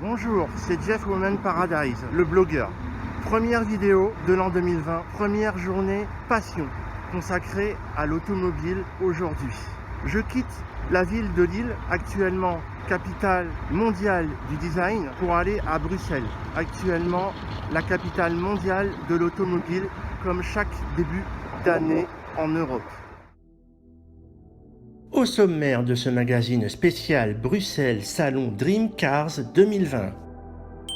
Bonjour, c'est Jeff Woman Paradise, le blogueur. Première vidéo de l'an 2020, première journée passion consacrée à l'automobile aujourd'hui. Je quitte la ville de Lille, actuellement capitale mondiale du design, pour aller à Bruxelles, actuellement la capitale mondiale de l'automobile, comme chaque début d'année en Europe. Au sommaire de ce magazine spécial Bruxelles Salon Dream Cars 2020.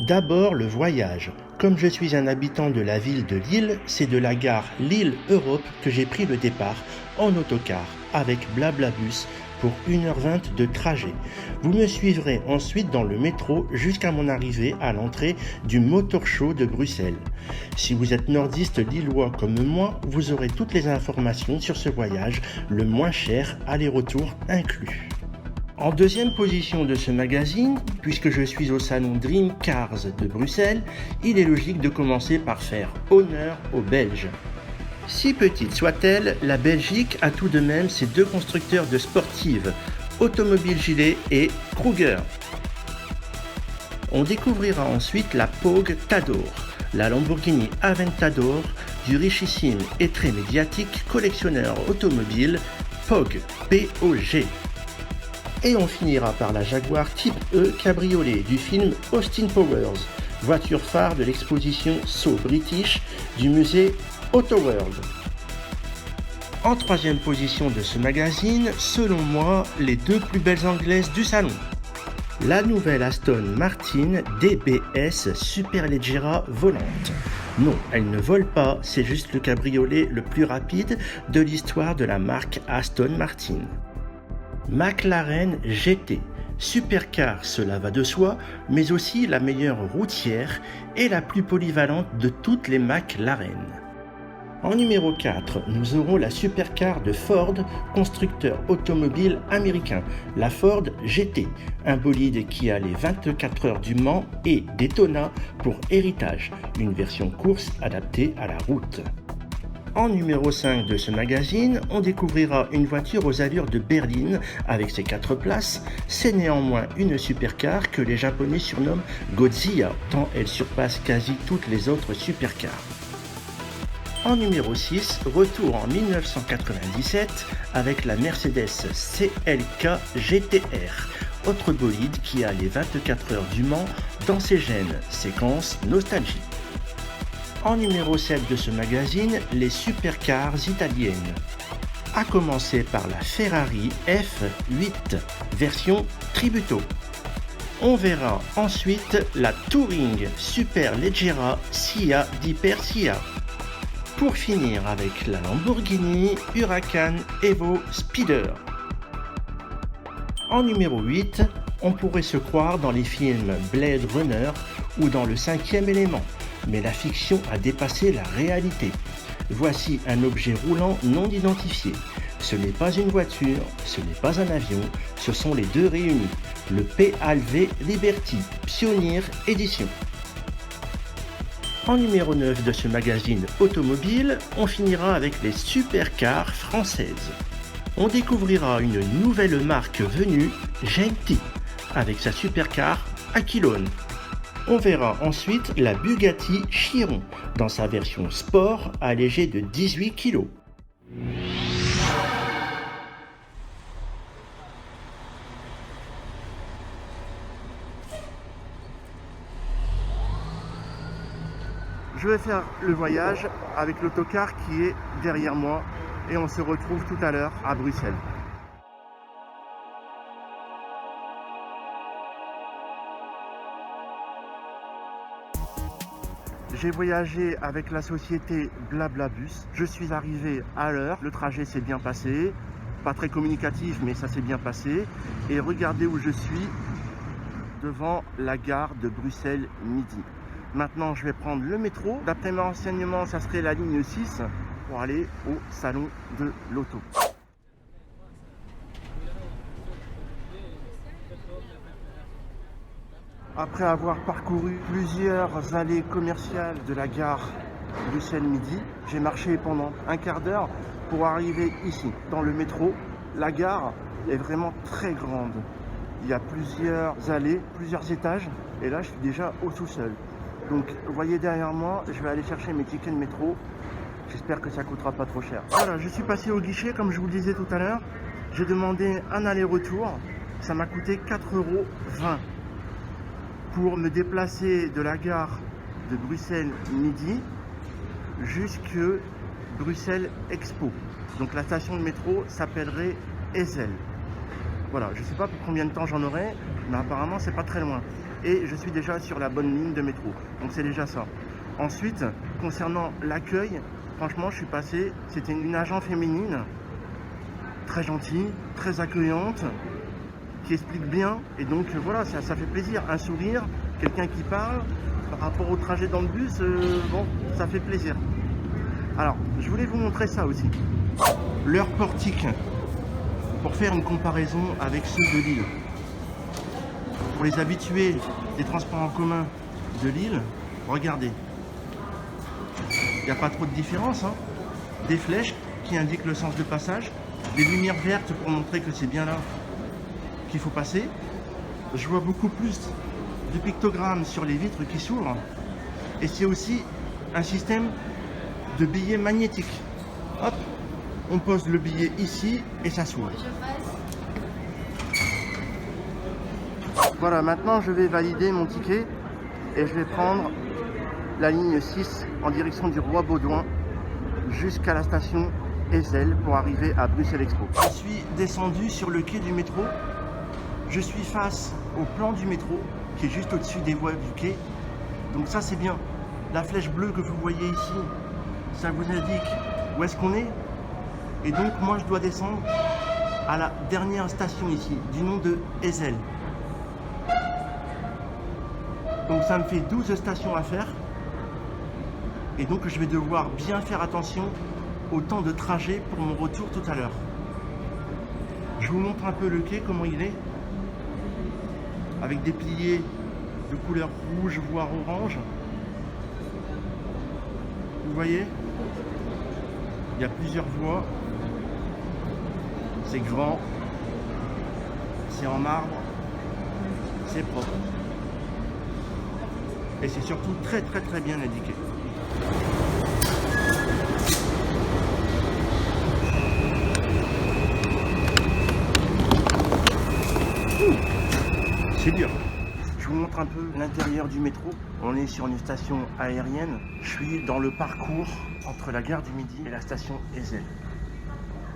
D'abord le voyage. Comme je suis un habitant de la ville de Lille, c'est de la gare Lille-Europe que j'ai pris le départ en autocar avec Blablabus pour 1h20 de trajet. Vous me suivrez ensuite dans le métro jusqu'à mon arrivée à l'entrée du Motor Show de Bruxelles. Si vous êtes nordiste lillois comme moi, vous aurez toutes les informations sur ce voyage, le moins cher, aller-retour inclus. En deuxième position de ce magazine, puisque je suis au salon Dream Cars de Bruxelles, il est logique de commencer par faire honneur aux Belges. Si petite soit-elle, la Belgique a tout de même ses deux constructeurs de sportives, Automobile Gilet et Kruger. On découvrira ensuite la Pogue Tador, la Lamborghini Aventador du richissime et très médiatique collectionneur automobile Pog, P-O-G. Et on finira par la Jaguar Type E cabriolet du film Austin Powers, voiture phare de l'exposition So British du musée Autoworld. En troisième position de ce magazine, selon moi, les deux plus belles anglaises du salon. La nouvelle Aston Martin DBS Superleggera volante. Non, elle ne vole pas, c'est juste le cabriolet le plus rapide de l'histoire de la marque Aston Martin. McLaren GT, supercar, cela va de soi, mais aussi la meilleure routière et la plus polyvalente de toutes les McLaren. En numéro 4, nous aurons la supercar de Ford, constructeur automobile américain, la Ford GT, un bolide qui a les 24 heures du Mans et Daytona pour héritage, une version course adaptée à la route. En numéro 5 de ce magazine, on découvrira une voiture aux allures de berline avec ses 4 places. C'est néanmoins une supercar que les Japonais surnomment Godzilla, tant elle surpasse quasi toutes les autres supercars. En numéro 6, retour en 1997 avec la Mercedes CLK GTR, autre bolide qui a les 24 heures du Mans dans ses gènes, séquence nostalgie. En numéro 7 de ce magazine, les supercars italiennes. À commencer par la Ferrari F8, version Tributo. On verra ensuite la Touring Superleggera Sia di Persia. Pour finir avec la Lamborghini Huracan Evo Speeder. En numéro 8, on pourrait se croire dans les films Blade Runner ou dans le cinquième élément, mais la fiction a dépassé la réalité. Voici un objet roulant non identifié. Ce n'est pas une voiture, ce n'est pas un avion, ce sont les deux réunis. Le PALV Liberty, Pioneer Edition. En numéro 9 de ce magazine automobile, on finira avec les supercars françaises. On découvrira une nouvelle marque venue, Genti, avec sa supercar Aquilone. On verra ensuite la Bugatti Chiron, dans sa version sport allégée de 18 kg. Je vais faire le voyage avec l'autocar qui est derrière moi et on se retrouve tout à l'heure à Bruxelles. J'ai voyagé avec la société Blablabus. Je suis arrivé à l'heure, le trajet s'est bien passé. Pas très communicatif, mais ça s'est bien passé. Et regardez où je suis, devant la gare de Bruxelles Midi. Maintenant, je vais prendre le métro. D'après mes renseignements, ça serait la ligne 6 pour aller au salon de l'auto. Après avoir parcouru plusieurs allées commerciales de la gare Bruxelles Midi, j'ai marché pendant un quart d'heure pour arriver ici, dans le métro. La gare est vraiment très grande. Il y a plusieurs allées, plusieurs étages, et là, je suis déjà au sous-sol. Donc, vous voyez derrière moi, je vais aller chercher mes tickets de métro. J'espère que ça coûtera pas trop cher. Voilà, je suis passé au guichet, comme je vous le disais tout à l'heure. J'ai demandé un aller-retour. Ça m'a coûté 4,20 € pour me déplacer de la gare de Bruxelles Midi jusque Bruxelles Expo. Donc, la station de métro s'appellerait Ezel. Voilà, je ne sais pas pour combien de temps j'en aurai, mais apparemment, c'est pas très loin. Et je suis déjà sur la bonne ligne de métro, donc c'est déjà ça. Ensuite, concernant l'accueil, franchement, je suis passé, c'était une agent féminine, très gentille, très accueillante, qui explique bien, et donc voilà, ça fait plaisir. Un sourire, quelqu'un qui parle, par rapport au trajet dans le bus, bon, ça fait plaisir. Alors, je voulais vous montrer ça aussi. Leur portique, pour faire une comparaison avec ceux de Lille. Pour les habitués des transports en commun de Lille, regardez. Il n'y a pas trop de différence. Hein. Des flèches qui indiquent le sens de passage, des lumières vertes pour montrer que c'est bien là qu'il faut passer. Je vois beaucoup plus de pictogrammes sur les vitres qui s'ouvrent. Et c'est aussi un système de billets magnétiques. Hop, on pose le billet ici et ça s'ouvre. Voilà, maintenant je vais valider mon ticket et je vais prendre la ligne 6 en direction du Roi Baudouin jusqu'à la station Ezel pour arriver à Bruxelles Expo. Je suis descendu sur le quai du métro. Je suis face au plan du métro qui est juste au-dessus des voies du quai. Donc ça c'est bien. La flèche bleue que vous voyez ici, ça vous indique où est-ce qu'on est. Et donc moi je dois descendre à la dernière station ici, du nom de Ezel. Donc ça me fait 12 stations à faire. Et donc je vais devoir bien faire attention au temps de trajet pour mon retour tout à l'heure. Je vous montre un peu le quai, comment il est. Avec des piliers de couleur rouge, voire orange. Vous voyez? Il y a plusieurs voies. C'est grand. C'est en marbre. C'est propre. Et c'est surtout très bien indiqué. C'est dur. Je vous montre un peu l'intérieur du métro. On est sur une station aérienne. Je suis dans le parcours entre la gare du Midi et la station Ezel.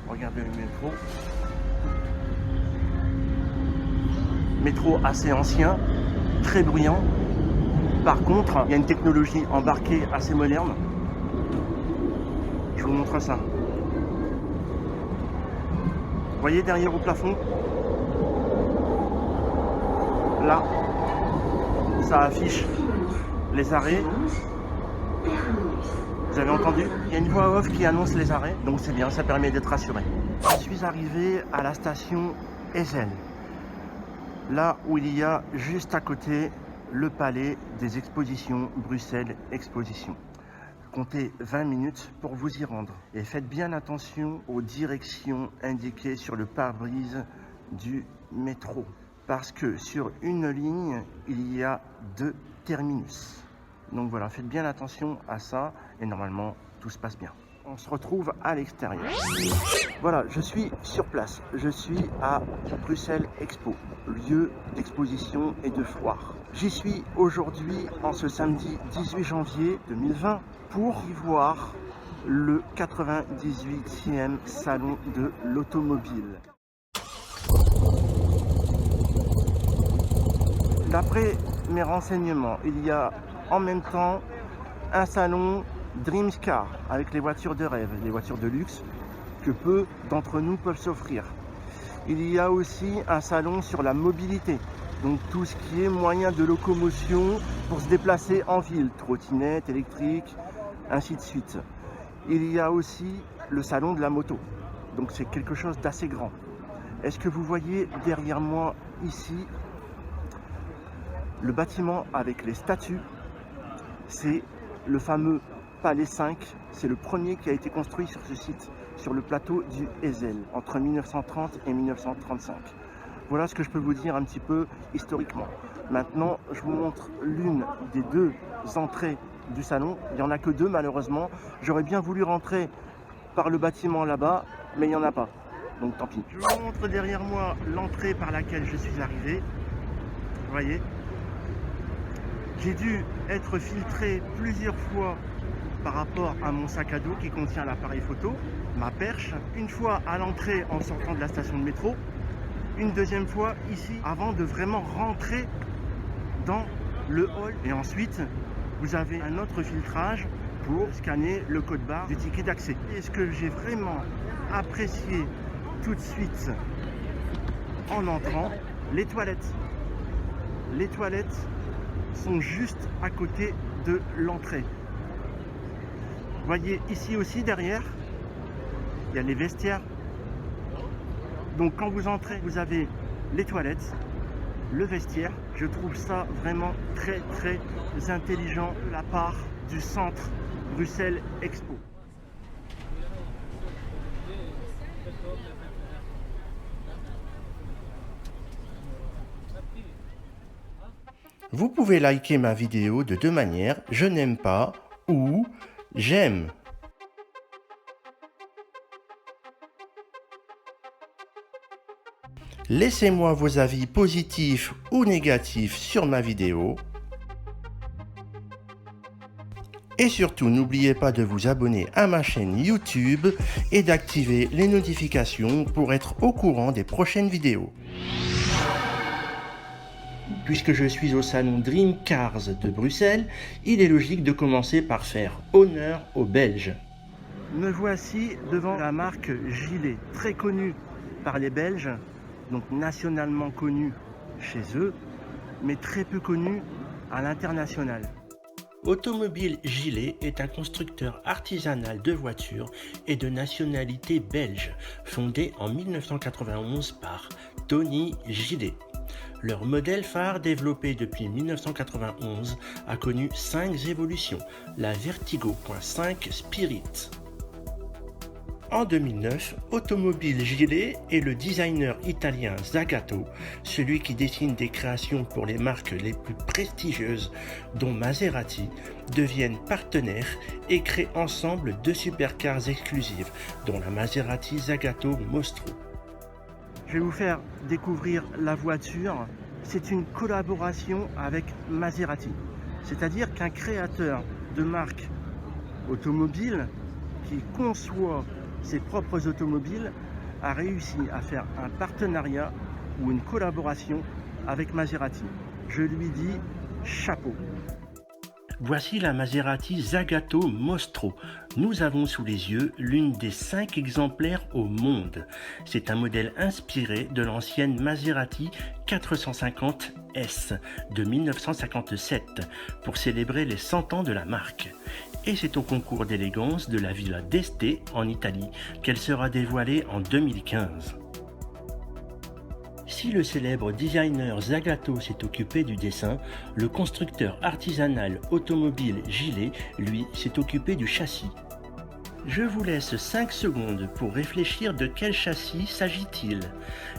Regardez le métro. Métro assez ancien, très bruyant. Par contre, il y a une technologie embarquée assez moderne. Je vous montre ça. Vous voyez derrière au plafond? Là, ça affiche les arrêts. Vous avez entendu? Il y a une voix off qui annonce les arrêts, donc c'est bien, ça permet d'être rassuré. Je suis arrivé à la station Ezel, là où il y a juste à côté le palais des expositions Bruxelles Exposition. Comptez 20 minutes pour vous y rendre. Et faites bien attention aux directions indiquées sur le pare-brise du métro. Parce que sur une ligne, il y a 2 terminus. Donc voilà, faites bien attention à ça et normalement, tout se passe bien. On se retrouve à l'extérieur. Voilà, je suis sur place. Je suis à Bruxelles Expo, lieu d'exposition et de foire. J'y suis aujourd'hui, en ce samedi 18 janvier 2020, pour y voir le 98e salon de l'automobile. D'après mes renseignements, il y a en même temps un salon Dreams Car avec les voitures de rêve, les voitures de luxe que peu d'entre nous peuvent s'offrir. Il y a aussi un salon sur la mobilité, donc tout ce qui est moyen de locomotion pour se déplacer en ville, trottinette électrique, ainsi de suite. Il y a aussi le salon de la moto, donc c'est quelque chose d'assez grand. Est-ce que vous voyez derrière moi ici le bâtiment avec les statues? C'est le fameux Palais 5, c'est le premier qui a été construit sur ce site, sur le plateau du Ezel, entre 1930 et 1935. Voilà ce que je peux vous dire un petit peu historiquement. Maintenant, je vous montre l'une des 2 entrées du salon. Il n'y en a que 2 malheureusement. J'aurais bien voulu rentrer par le bâtiment là-bas, mais il n'y en a pas. Donc tant pis. Je vous montre derrière moi l'entrée par laquelle je suis arrivé. Vous voyez ? J'ai dû être filtré plusieurs fois par rapport à mon sac à dos qui contient l'appareil photo, ma perche, une fois à l'entrée en sortant de la station de métro, une deuxième fois ici avant de vraiment rentrer dans le hall. Et ensuite, vous avez un autre filtrage pour scanner le code barre du ticket d'accès. Et ce que j'ai vraiment apprécié tout de suite en entrant, les toilettes. Les toilettes sont juste à côté de l'entrée. Vous voyez ici aussi derrière, il y a les vestiaires. Donc quand vous entrez, vous avez les toilettes, le vestiaire. Je trouve ça vraiment très intelligent de la part du centre Bruxelles Expo. Vous pouvez liker ma vidéo de 2 manières, je n'aime pas ou j'aime. Laissez-moi vos avis positifs ou négatifs sur ma vidéo. Et surtout, n'oubliez pas de vous abonner à ma chaîne YouTube et d'activer les notifications pour être au courant des prochaines vidéos. Puisque je suis au salon Dream Cars de Bruxelles, il est logique de commencer par faire honneur aux Belges. Me voici devant la marque Gilet, très connue par les Belges, donc nationalement connue chez eux, mais très peu connue à l'international. Automobile Gilet est un constructeur artisanal de voitures et de nationalité belge, fondé en 1991 par Tony Gilet. Leur modèle phare développé depuis 1991 a connu 5 évolutions, la Vertigo.5 Spirit, En 2009, Automobile Gilet et le designer italien Zagato, celui qui dessine des créations pour les marques les plus prestigieuses, dont Maserati, deviennent partenaires et créent ensemble 2 supercars exclusives, dont la Maserati Zagato Mostro. Je vais vous faire découvrir la voiture. C'est une collaboration avec Maserati, c'est-à-dire qu'un créateur de marque automobile qui conçoit ses propres automobiles a réussi à faire un partenariat ou une collaboration avec Maserati. Je lui dis chapeau. Voici la Maserati Zagato Mostro. Nous avons sous les yeux l'une des 5 exemplaires au monde. C'est un modèle inspiré de l'ancienne Maserati 450S de 1957 pour célébrer les 100 ans de la marque. Et c'est au concours d'élégance de la Villa d'Este en Italie qu'elle sera dévoilée en 2015. Si le célèbre designer Zagato s'est occupé du dessin, le constructeur artisanal automobile Gilet, lui, s'est occupé du châssis. Je vous laisse 5 secondes pour réfléchir de quel châssis s'agit-il.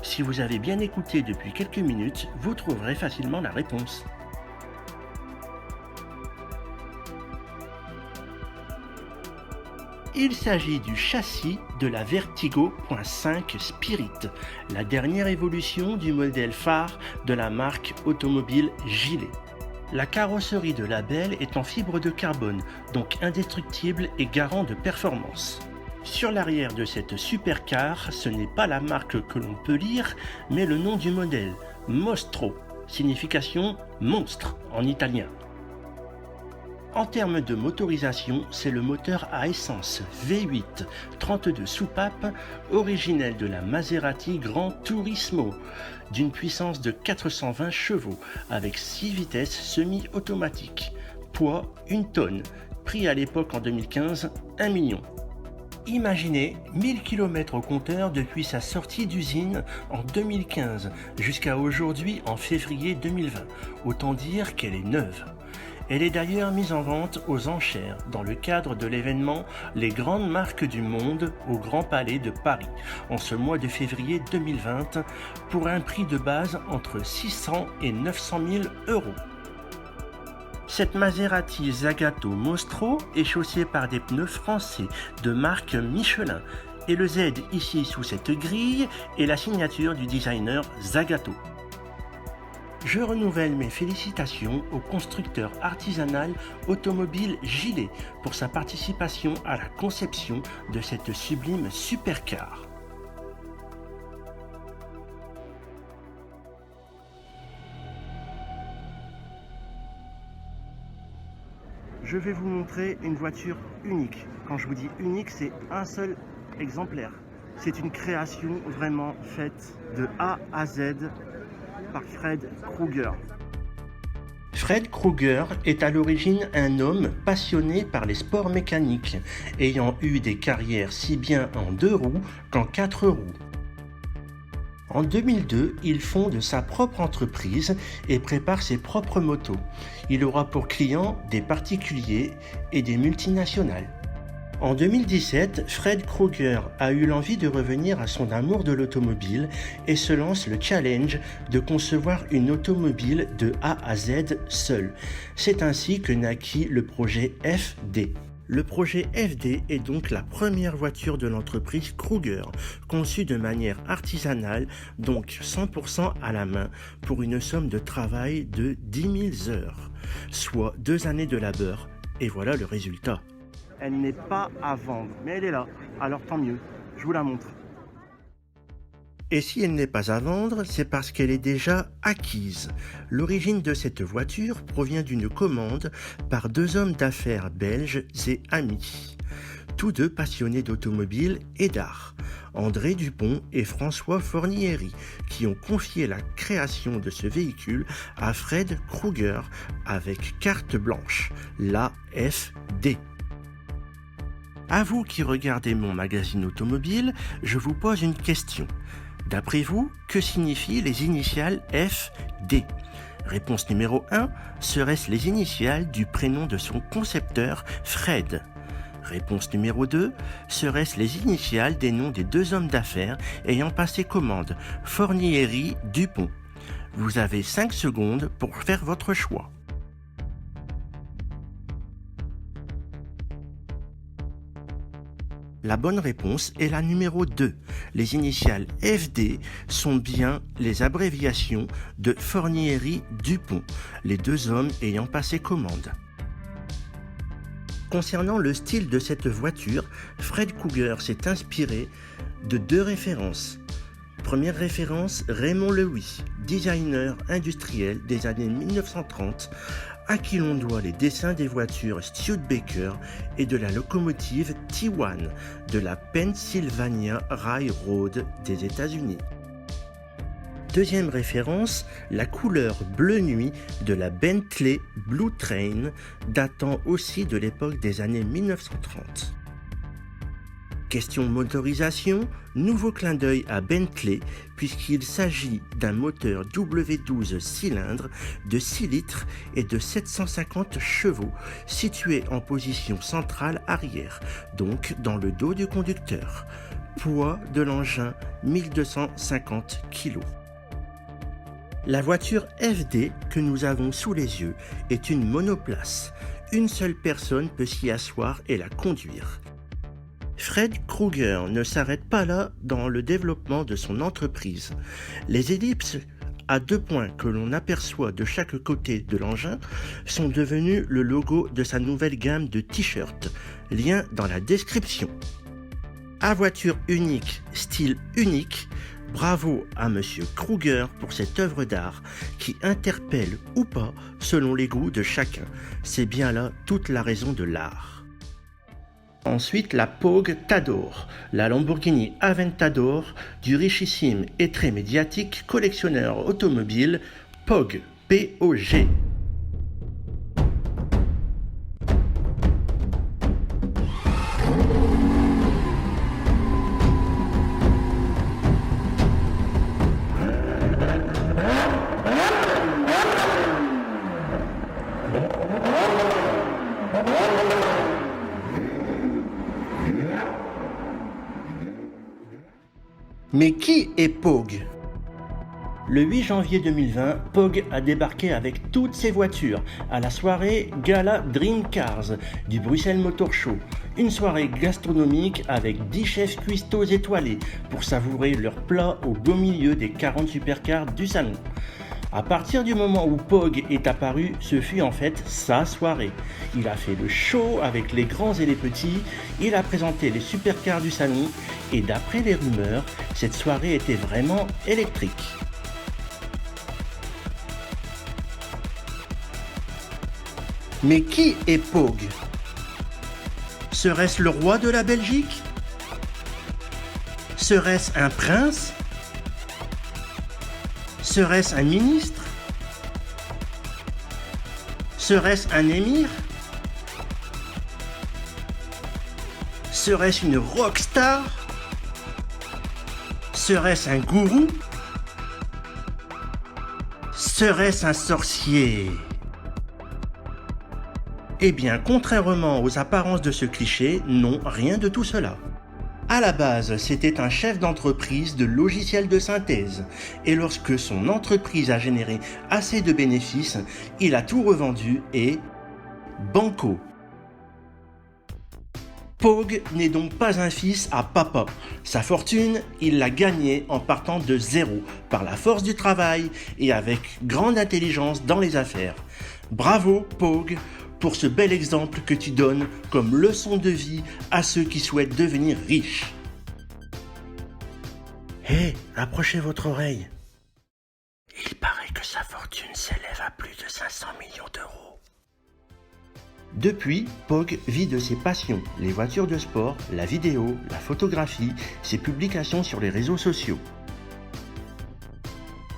Si vous avez bien écouté depuis quelques minutes, vous trouverez facilement la réponse. Il s'agit du châssis de la Vertigo.5 Spirit, la dernière évolution du modèle phare de la marque automobile Gilet. La carrosserie de la belle est en fibre de carbone, donc indestructible et garant de performance. Sur l'arrière de cette supercar, ce n'est pas la marque que l'on peut lire, mais le nom du modèle, Mostro, signification monstre en italien. En termes de motorisation, c'est le moteur à essence V8 32 soupapes originel de la Maserati Gran Turismo d'une puissance de 420 chevaux avec 6 vitesses semi-automatiques. Poids 1 tonne, prix à l'époque en 2015 1 million. Imaginez 1000 km au compteur depuis sa sortie d'usine en 2015 jusqu'à aujourd'hui en février 2020. Autant dire qu'elle est neuve. Elle est d'ailleurs mise en vente aux enchères dans le cadre de l'événement Les grandes marques du monde au Grand Palais de Paris en ce mois de février 2020 pour un prix de base entre 600 et 900 000 euros. Cette Maserati Zagato Mostro est chaussée par des pneus français de marque Michelin et le Z ici sous cette grille est la signature du designer Zagato. Je renouvelle mes félicitations au constructeur artisanal automobile Gilet pour sa participation à la conception de cette sublime supercar. Je vais vous montrer une voiture unique. Quand je vous dis unique, c'est un seul exemplaire. C'est une création vraiment faite de A à Z par Fred Krueger. Fred Krueger est à l'origine un homme passionné par les sports mécaniques, ayant eu des carrières si bien en 2 roues qu'en 4 roues. En 2002, il fonde sa propre entreprise et prépare ses propres motos. Il aura pour clients des particuliers et des multinationales. En 2017, Fred Krueger a eu l'envie de revenir à son amour de l'automobile et se lance le challenge de concevoir une automobile de A à Z seul. C'est ainsi que naquit le projet FD. Le projet FD est donc la première voiture de l'entreprise Krueger, conçue de manière artisanale, donc 100% à la main, pour une somme de travail de 10 000 heures, soit 2 années de labeur, et voilà le résultat. Elle n'est pas à vendre, mais elle est là, alors tant mieux, je vous la montre. Et si elle n'est pas à vendre, c'est parce qu'elle est déjà acquise. L'origine de cette voiture provient d'une commande par 2 hommes d'affaires belges et amis, tous 2 passionnés d'automobile et d'art, André Dupont et François Fornieri, qui ont confié la création de ce véhicule à Fred Krueger avec carte blanche, la FD. À vous qui regardez mon magazine automobile, je vous pose une question. D'après vous, que signifient les initiales FD ? Réponse numéro 1, seraient-ce les initiales du prénom de son concepteur, Fred ? Réponse numéro 2. Seraient-ce les initiales des noms des deux hommes d'affaires ayant passé commande, Fornieri, Dupont? Vous avez 5 secondes pour faire votre choix. La bonne réponse est la numéro 2. Les initiales FD sont bien les abréviations de Fornieri Dupont, les deux hommes ayant passé commande. Concernant le style de cette voiture, Fred Krueger s'est inspiré de 2 références. Première référence, Raymond Loewy, designer industriel des années 1930, à qui l'on doit les dessins des voitures Studebaker et de la locomotive T1 de la Pennsylvania Railroad des États-Unis. Deuxième référence, la couleur bleu nuit de la Bentley Blue Train, datant aussi de l'époque des années 1930. Question motorisation, nouveau clin d'œil à Bentley puisqu'il s'agit d'un moteur W12 cylindres de 6 litres et de 750 chevaux situé en position centrale arrière, donc dans le dos du conducteur. Poids de l'engin 1250 kg. La voiture FD que nous avons sous les yeux est une monoplace. Une seule personne peut s'y asseoir et la conduire. Fred Krueger ne s'arrête pas là dans le développement de son entreprise. Les ellipses à 2 points que l'on aperçoit de chaque côté de l'engin sont devenues le logo de sa nouvelle gamme de t-shirts. Lien dans la description. À voiture unique, style unique, bravo à Monsieur Krueger pour cette œuvre d'art qui interpelle ou pas selon les goûts de chacun. C'est bien là toute la raison de l'art. Ensuite, la Pogue Tador, la Lamborghini Aventador du richissime et très médiatique collectionneur automobile Pogue, P-O-G. Mais qui est Pogue ? Le 8 janvier 2020, Pogue a débarqué avec toutes ses voitures à la soirée Gala Dream Cars du Bruxelles Motor Show. Une soirée gastronomique avec 10 chefs cuistots étoilés pour savourer leurs plats au beau milieu des 40 supercars du salon. À partir du moment où Pogue est apparu, ce fut en fait sa soirée. Il a fait le show avec les grands et les petits, il a présenté les supercars du salon et d'après les rumeurs, cette soirée était vraiment électrique. Mais qui est Pogue ? Serait-ce le roi de la Belgique ? Serait-ce un prince ? Serait-ce un ministre ? Serait-ce un émir ? Serait-ce une rockstar ? Serait-ce un gourou ? Serait-ce un sorcier ? Eh bien, contrairement aux apparences de ce cliché, non, rien de tout cela. À la base, c'était un chef d'entreprise de logiciels de synthèse, et lorsque son entreprise a généré assez de bénéfices, il a tout revendu et... banco. Pogue n'est donc pas un fils à papa. Sa fortune, il l'a gagnée en partant de zéro, par la force du travail et avec grande intelligence dans les affaires. Bravo, Pogue, pour ce bel exemple que tu donnes comme leçon de vie à ceux qui souhaitent devenir riches. Hé, approchez votre oreille. Il paraît que sa fortune s'élève à plus de 500 millions d'euros. Depuis, Pogue vit de ses passions, les voitures de sport, la vidéo, la photographie, ses publications sur les réseaux sociaux.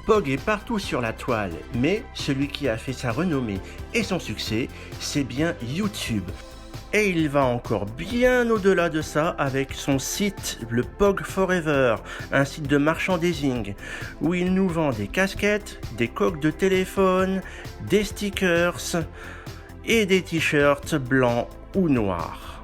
Pogue est partout sur la toile, mais celui qui a fait sa renommée et son succès, c'est bien YouTube. Et il va encore bien au-delà de ça avec son site, le Pogue Forever, un site de merchandising, où il nous vend des casquettes, des coques de téléphone, des stickers et des t-shirts blancs ou noirs.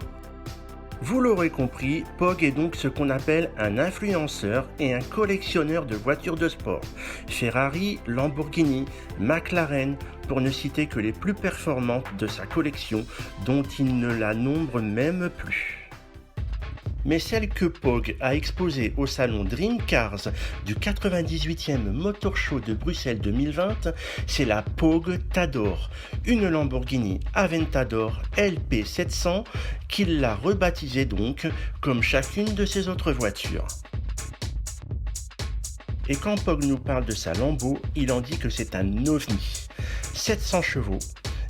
Vous l'aurez compris, Pog est donc ce qu'on appelle un influenceur et un collectionneur de voitures de sport. Ferrari, Lamborghini, McLaren, pour ne citer que les plus performantes de sa collection, dont il ne la nombre même plus. Mais celle que Pog a exposée au salon Dream Cars du 98e Motor Show de Bruxelles 2020, c'est la Pog Tador, une Lamborghini Aventador LP700 qu'il l'a rebaptisée donc comme chacune de ses autres voitures. Et quand Pog nous parle de sa Lambo, il en dit que c'est un ovni. 700 chevaux,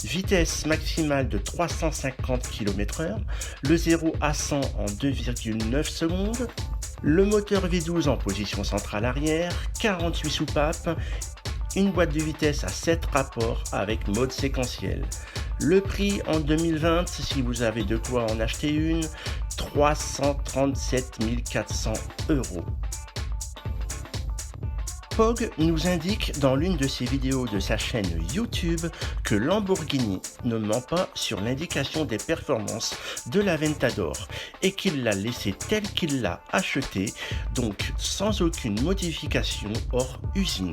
vitesse maximale de 350 km/h, le 0 à 100 en 2,9 secondes, le moteur V12 en position centrale arrière, 48 soupapes, une boîte de vitesse à 7 rapports avec mode séquentiel. Le prix en 2020, si vous avez de quoi en acheter une, 337 400 €. Pog nous indique dans l'une de ses vidéos de sa chaîne YouTube que Lamborghini ne ment pas sur l'indication des performances de l'Aventador et qu'il l'a laissé tel qu'il l'a acheté, donc sans aucune modification hors usine.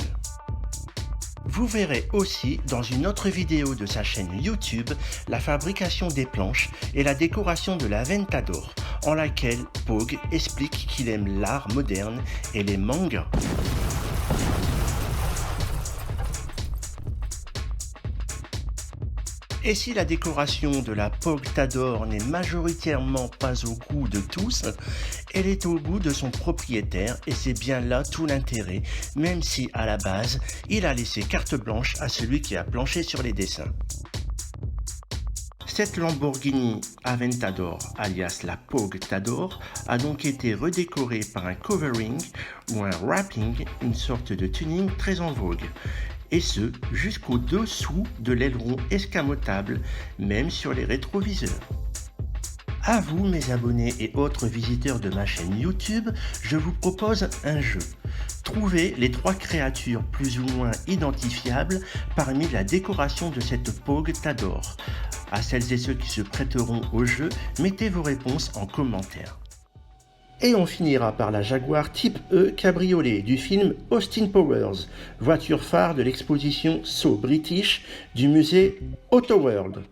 Vous verrez aussi dans une autre vidéo de sa chaîne YouTube la fabrication des planches et la décoration de l'Aventador, en laquelle Pog explique qu'il aime l'art moderne et les mangas. Et si la décoration de la Pog Tador n'est majoritairement pas au goût de tous, elle est au goût de son propriétaire et c'est bien là tout l'intérêt, même si à la base, il a laissé carte blanche à celui qui a planché sur les dessins. Cette Lamborghini Aventador, alias la Pog Tador, a donc été redécorée par un covering ou un wrapping, une sorte de tuning très en vogue. Et ce, jusqu'au dessous de l'aileron escamotable, même sur les rétroviseurs. À vous, mes abonnés et autres visiteurs de ma chaîne YouTube, je vous propose un jeu. Trouvez les 3 créatures plus ou moins identifiables parmi la décoration de cette Pog Tador. À celles et ceux qui se prêteront au jeu, mettez vos réponses en commentaire. Et on finira par la Jaguar Type E cabriolet du film Austin Powers, voiture phare de l'exposition So British du musée Autoworld.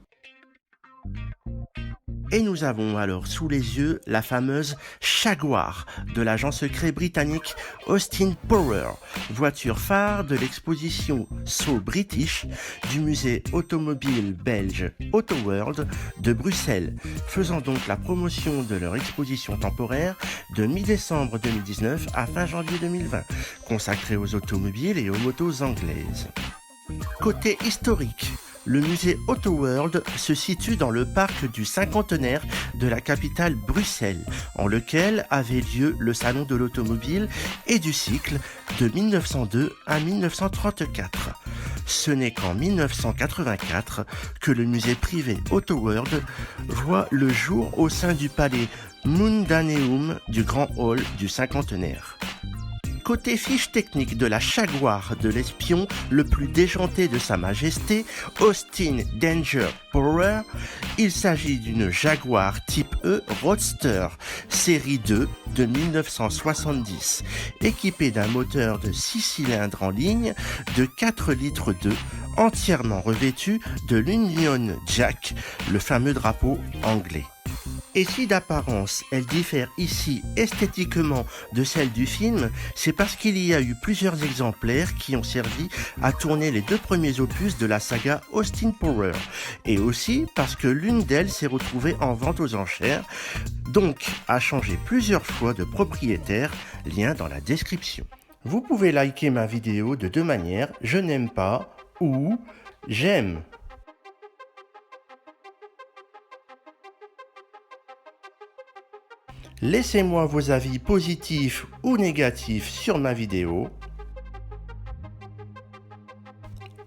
Et nous avons alors sous les yeux la fameuse Jaguar de l'agent secret britannique Austin Powers, voiture phare de l'exposition So British du musée automobile belge Autoworld de Bruxelles, faisant donc la promotion de leur exposition temporaire de mi-décembre 2019 à fin janvier 2020, consacrée aux automobiles et aux motos anglaises. Côté historique, le musée Autoworld se situe dans le parc du cinquantenaire de la capitale Bruxelles, en lequel avait lieu le salon de l'automobile et du cycle de 1902 à 1934. Ce n'est qu'en 1984 que le musée privé Autoworld voit le jour au sein du palais Mundaneum du Grand Hall du cinquantenaire. Côté fiche technique de la Jaguar de l'espion le plus déjanté de Sa Majesté, Austin Danger Power, il s'agit d'une Jaguar Type E Roadster, série 2 de 1970, équipée d'un moteur de 6 cylindres en ligne de 4 litres d'eau, entièrement revêtu de l'Union Jack, le fameux drapeau anglais. Et si d'apparence elle diffère ici esthétiquement de celle du film, c'est parce qu'il y a eu plusieurs exemplaires qui ont servi à tourner les 2 premiers opus de la saga Austin Powers, et aussi parce que l'une d'elles s'est retrouvée en vente aux enchères, donc a changé plusieurs fois de propriétaire, lien dans la description. Vous pouvez liker ma vidéo de 2 manières, je n'aime pas ou j'aime. Laissez-moi vos avis positifs ou négatifs sur ma vidéo.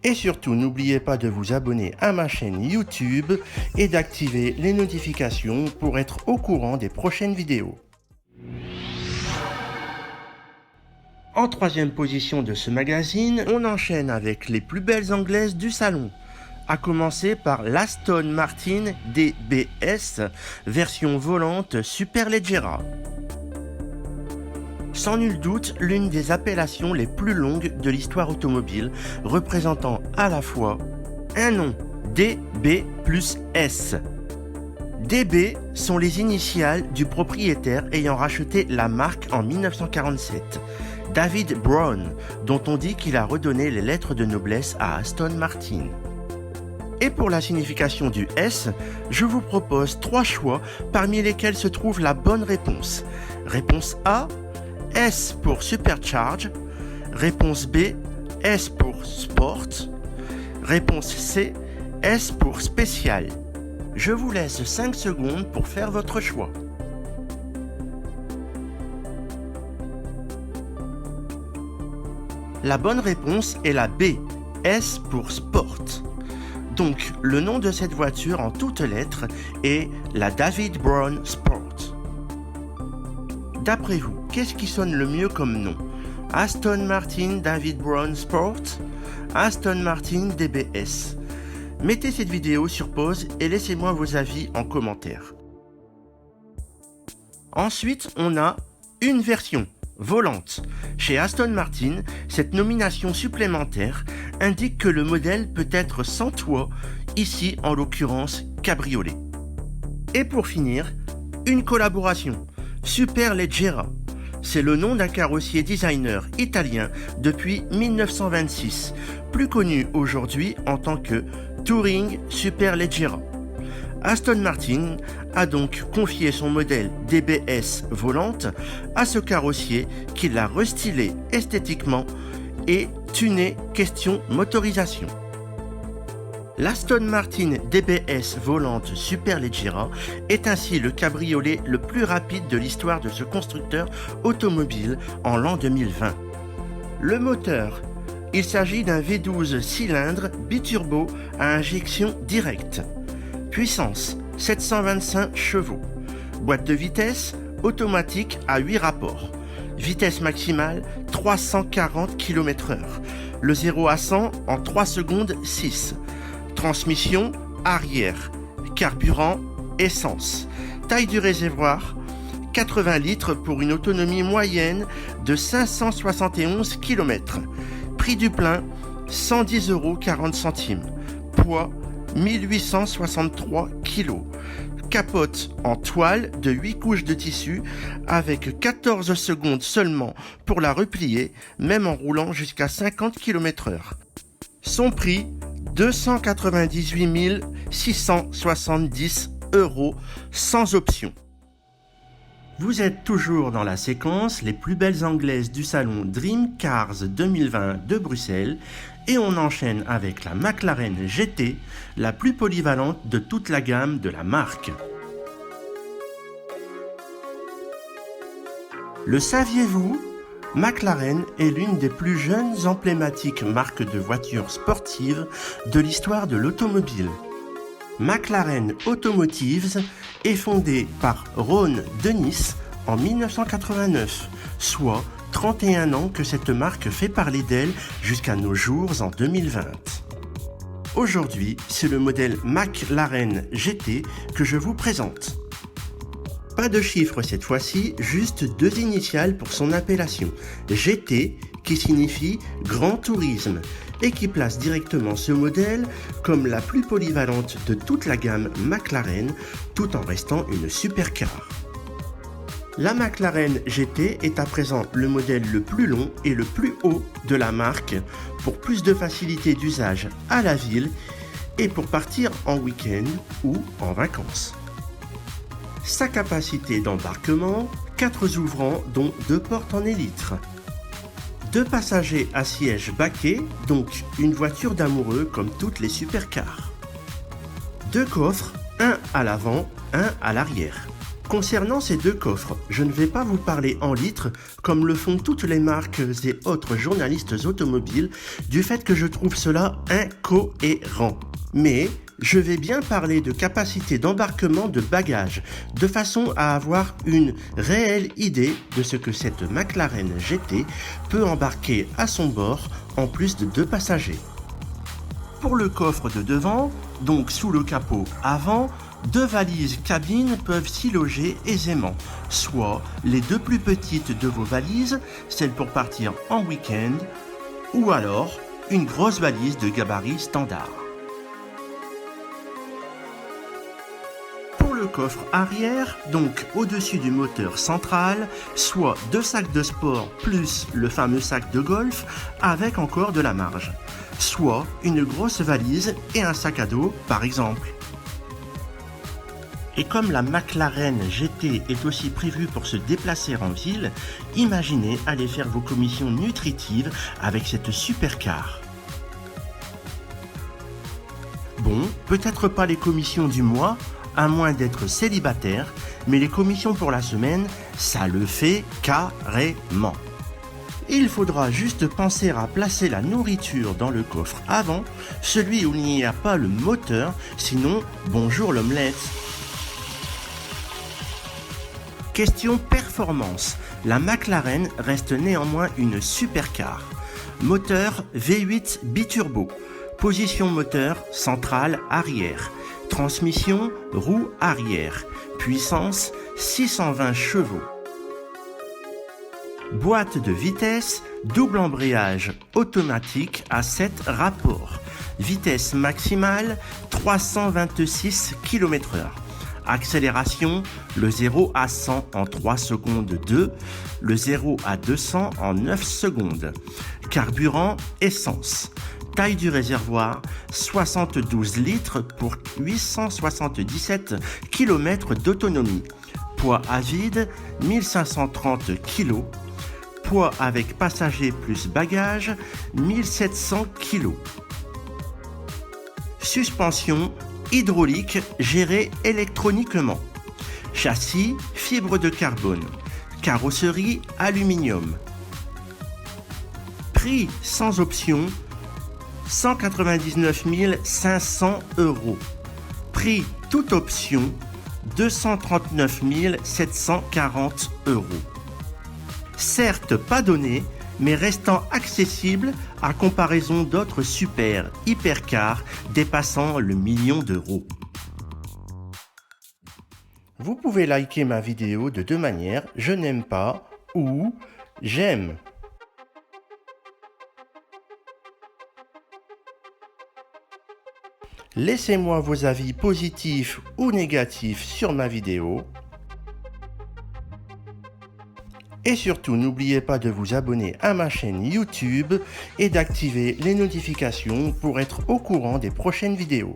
Et surtout, n'oubliez pas de vous abonner à ma chaîne YouTube et d'activer les notifications pour être au courant des prochaines vidéos. En 3e position de ce magazine, on enchaîne avec les plus belles anglaises du salon. à commencer par l'Aston Martin DBS, version volante Superleggera. Sans nul doute, l'une des appellations les plus longues de l'histoire automobile, représentant à la fois un nom, DB plus S. DB sont les initiales du propriétaire ayant racheté la marque en 1947, David Brown, dont on dit qu'il a redonné les lettres de noblesse à Aston Martin. Et pour la signification du S, je vous propose 3 choix parmi lesquels se trouve la bonne réponse. Réponse A, S pour Supercharge. Réponse B, S pour Sport. Réponse C, S pour Spécial. Je vous laisse 5 secondes pour faire votre choix. La bonne réponse est la B, S pour Sport. Donc, le nom de cette voiture en toutes lettres est la David Brown Sport. D'après vous, qu'est-ce qui sonne le mieux comme nom? Aston Martin David Brown Sport? Aston Martin DBS? Mettez cette vidéo sur pause et laissez-moi vos avis en commentaire. Ensuite, on a une version volante. Chez Aston Martin, cette nomination supplémentaire indique que le modèle peut être sans toit, ici en l'occurrence cabriolet. Et pour finir, une collaboration, Superleggera. C'est le nom d'un carrossier designer italien depuis 1926, plus connu aujourd'hui en tant que Touring Superleggera. Aston Martin a donc confié son modèle DBS volante à ce carrossier qui l'a restylé esthétiquement et tuné question motorisation. L'Aston Martin DBS volante Superleggera est ainsi le cabriolet le plus rapide de l'histoire de ce constructeur automobile en l'an 2020. Le moteur, il s'agit d'un V12 cylindres biturbo à injection directe. Puissance, 725 chevaux. Boîte de vitesse, automatique à 8 rapports. Vitesse maximale, 340 km/h. Le 0 à 100 en 3 secondes 6. Transmission, arrière. Carburant, essence. Taille du réservoir, 80 litres pour une autonomie moyenne de 571 km. Prix du plein, 110,40 €. Poids, 1863 kg. Capote en toile de 8 couches de tissu avec 14 secondes seulement pour la replier, même en roulant jusqu'à 50 km/h. Son prix, 298 670 € sans option. Vous êtes toujours dans la séquence les plus belles anglaises du salon Dream Cars 2020 de Bruxelles et on enchaîne avec la McLaren GT, la plus polyvalente de toute la gamme de la marque. Le saviez-vous? McLaren est l'une des plus jeunes emblématiques marques de voitures sportives de l'histoire de l'automobile. McLaren Automotives est fondée par Ron Dennis en 1989, soit 31 ans que cette marque fait parler d'elle jusqu'à nos jours en 2020. Aujourd'hui, c'est le modèle McLaren GT que je vous présente. Pas de chiffres cette fois-ci, juste 2 initiales pour son appellation, GT qui signifie Grand Tourisme et qui place directement ce modèle comme la plus polyvalente de toute la gamme McLaren tout en restant une supercar. La McLaren GT est à présent le modèle le plus long et le plus haut de la marque pour plus de facilité d'usage à la ville et pour partir en week-end ou en vacances. Sa capacité d'embarquement, 4 ouvrants dont 2 portes en élytre. 2 passagers à siège baquet, donc une voiture d'amoureux comme toutes les supercars. 2 coffres, un à l'avant, un à l'arrière. Concernant ces 2 coffres, je ne vais pas vous parler en litres comme le font toutes les marques et autres journalistes automobiles du fait que je trouve cela incohérent. Mais je vais bien parler de capacité d'embarquement de bagages, de façon à avoir une réelle idée de ce que cette McLaren GT peut embarquer à son bord en plus de 2 passagers. Pour le coffre de devant, donc sous le capot avant, 2 valises cabine peuvent s'y loger aisément, soit les 2 plus petites de vos valises, celles pour partir en week-end, ou alors une grosse valise de gabarit standard. Pour le coffre arrière, donc au-dessus du moteur central, soit 2 sacs de sport plus le fameux sac de golf avec encore de la marge, soit une grosse valise et un sac à dos par exemple. Et comme la McLaren GT est aussi prévue pour se déplacer en ville, imaginez aller faire vos commissions nutritives avec cette supercar. Bon, peut-être pas les commissions du mois, à moins d'être célibataire, mais les commissions pour la semaine, ça le fait carrément. Il faudra juste penser à placer la nourriture dans le coffre avant, celui où il n'y a pas le moteur, sinon bonjour l'omelette. Question performance, la McLaren reste néanmoins une supercar. Moteur V8 biturbo, position moteur centrale arrière, transmission roue arrière, puissance 620 chevaux. Boîte de vitesse, double embrayage automatique à 7 rapports, vitesse maximale 326 km/h. Accélération, le 0 à 100 en 3 secondes 2, le 0 à 200 en 9 secondes. Carburant, essence. Taille du réservoir, 72 litres pour 877 km d'autonomie. Poids à vide, 1530 kg. Poids avec passager plus bagage, 1700 kg. Suspension hydraulique gérée électroniquement. Châssis fibre de carbone. Carrosserie aluminium. Prix sans option 199 500 €. Prix toute option 239 740 €. Certes pas donné, mais restant accessible à comparaison d'autres super hypercars dépassant le million d'euros. Vous pouvez liker ma vidéo de 2 manières, je n'aime pas ou j'aime. Laissez-moi vos avis positifs ou négatifs sur ma vidéo. Et surtout, n'oubliez pas de vous abonner à ma chaîne YouTube et d'activer les notifications pour être au courant des prochaines vidéos.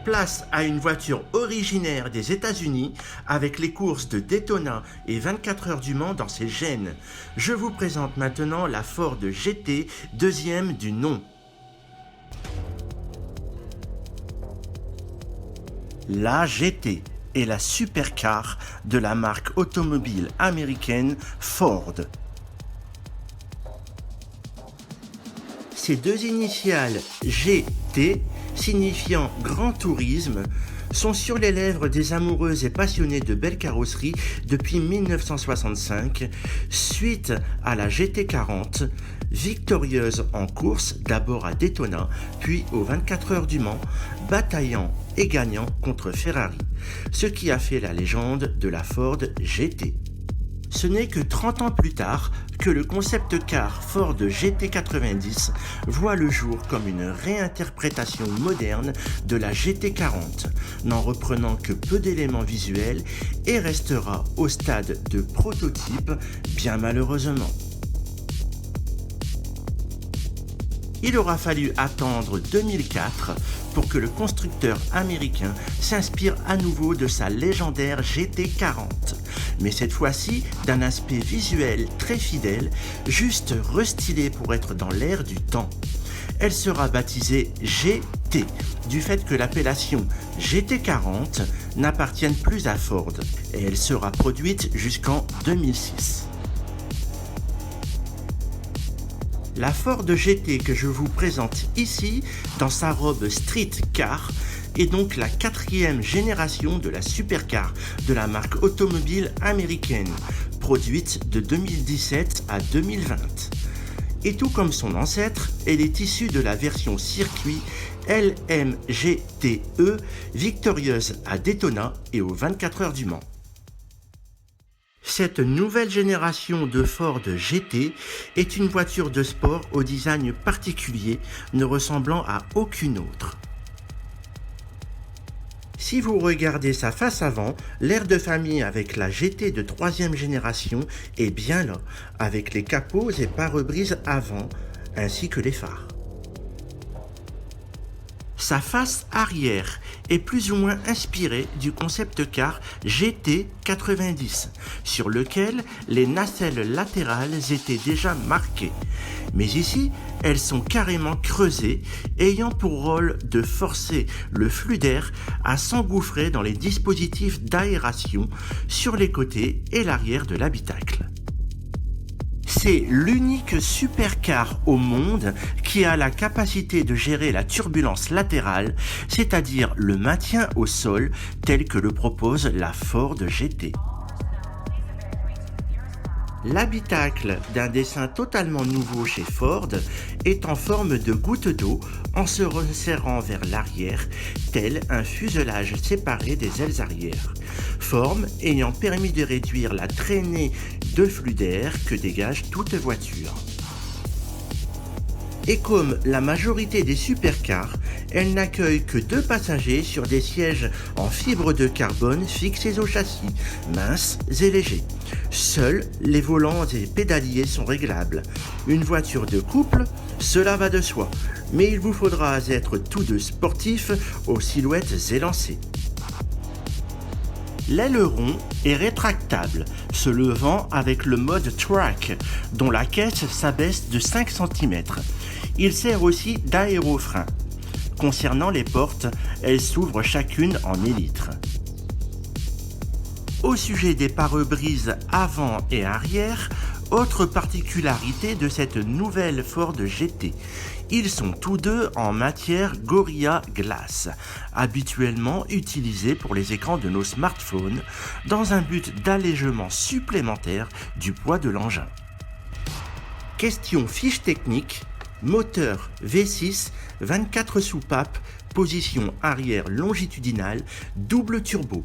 Place à une voiture originaire des États-Unis avec les courses de Daytona et 24 heures du Mans dans ses gènes. Je vous présente maintenant la Ford GT, deuxième du nom. La GT est la supercar de la marque automobile américaine Ford. Ces 2 initiales GT, signifiant Grand Tourisme, sont sur les lèvres des amoureux et passionnés de belles carrosseries depuis 1965, suite à la GT40, victorieuse en course d'abord à Daytona, puis aux 24 heures du Mans, bataillant et gagnant contre Ferrari, ce qui a fait la légende de la Ford GT. Ce n'est que 30 ans plus tard que le concept car Ford GT90 voit le jour comme une réinterprétation moderne de la GT40, n'en reprenant que peu d'éléments visuels et restera au stade de prototype, bien malheureusement. Il aura fallu attendre 2004 pour que le constructeur américain s'inspire à nouveau de sa légendaire GT40, mais cette fois-ci d'un aspect visuel très fidèle, juste restylé pour être dans l'air du temps. Elle sera baptisée GT, du fait que l'appellation GT40 n'appartienne plus à Ford, et elle sera produite jusqu'en 2006. La Ford GT que je vous présente ici, dans sa robe street car, est donc la 4e génération de la supercar de la marque automobile américaine, produite de 2017 à 2020. Et tout comme son ancêtre, elle est issue de la version circuit LMGTE, victorieuse à Daytona et aux 24 heures du Mans. Cette nouvelle génération de Ford GT est une voiture de sport au design particulier, ne ressemblant à aucune autre. Si vous regardez sa face avant, l'air de famille avec la GT de 3e génération est bien là, avec les capots et pare-brise avant, ainsi que les phares. Sa face arrière est plus ou moins inspirée du concept car GT90, sur lequel les nacelles latérales étaient déjà marquées. Mais ici, elles sont carrément creusées, ayant pour rôle de forcer le flux d'air à s'engouffrer dans les dispositifs d'aération sur les côtés et l'arrière de l'habitacle. C'est l'unique supercar au monde qui a la capacité de gérer la turbulence latérale, c'est-à-dire le maintien au sol tel que le propose la Ford GT. L'habitacle, d'un dessin totalement nouveau chez Ford, est en forme de goutte d'eau en se resserrant vers l'arrière, tel un fuselage séparé des ailes arrière, forme ayant permis de réduire la traînée de flux d'air que dégage toute voiture. Et comme la majorité des supercars, elle n'accueille que 2 passagers sur des sièges en fibre de carbone fixés au châssis, minces et légers. Seuls les volants et pédaliers sont réglables. Une voiture de couple, cela va de soi, mais il vous faudra être tous deux sportifs aux silhouettes élancées. L'aileron est rétractable, se levant avec le mode track, dont la caisse s'abaisse de 5 cm. Il sert aussi d'aérofrein. Concernant les portes, elles s'ouvrent chacune en élytre. Au sujet des pare-brises avant et arrière, autre particularité de cette nouvelle Ford GT, ils sont tous deux en matière Gorilla Glass, habituellement utilisés pour les écrans de nos smartphones, dans un but d'allègement supplémentaire du poids de l'engin. Question fiche technique, moteur V6, 24 soupapes, position arrière longitudinale, double turbo,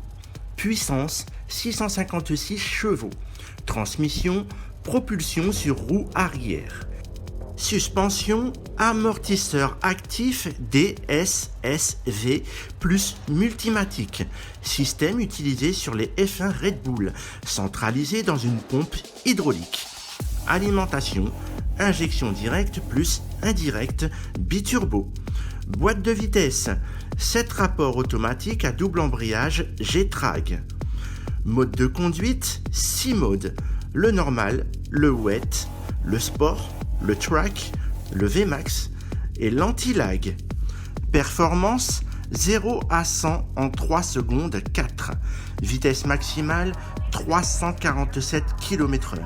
puissance 656 chevaux, transmission, propulsion sur roue arrière. Suspension, amortisseur actif DSSV plus multimatique, système utilisé sur les F1 Red Bull, centralisé dans une pompe hydraulique. Alimentation, injection directe plus indirecte, biturbo. Boîte de vitesse, 7 rapports automatiques à double embrayage G-Trag. Mode de conduite, 6 modes, le normal, le wet, le sport, le track, le VMAX et l'anti-lag. Performance 0 à 100 en 3 secondes 4. Vitesse maximale 347 km/h.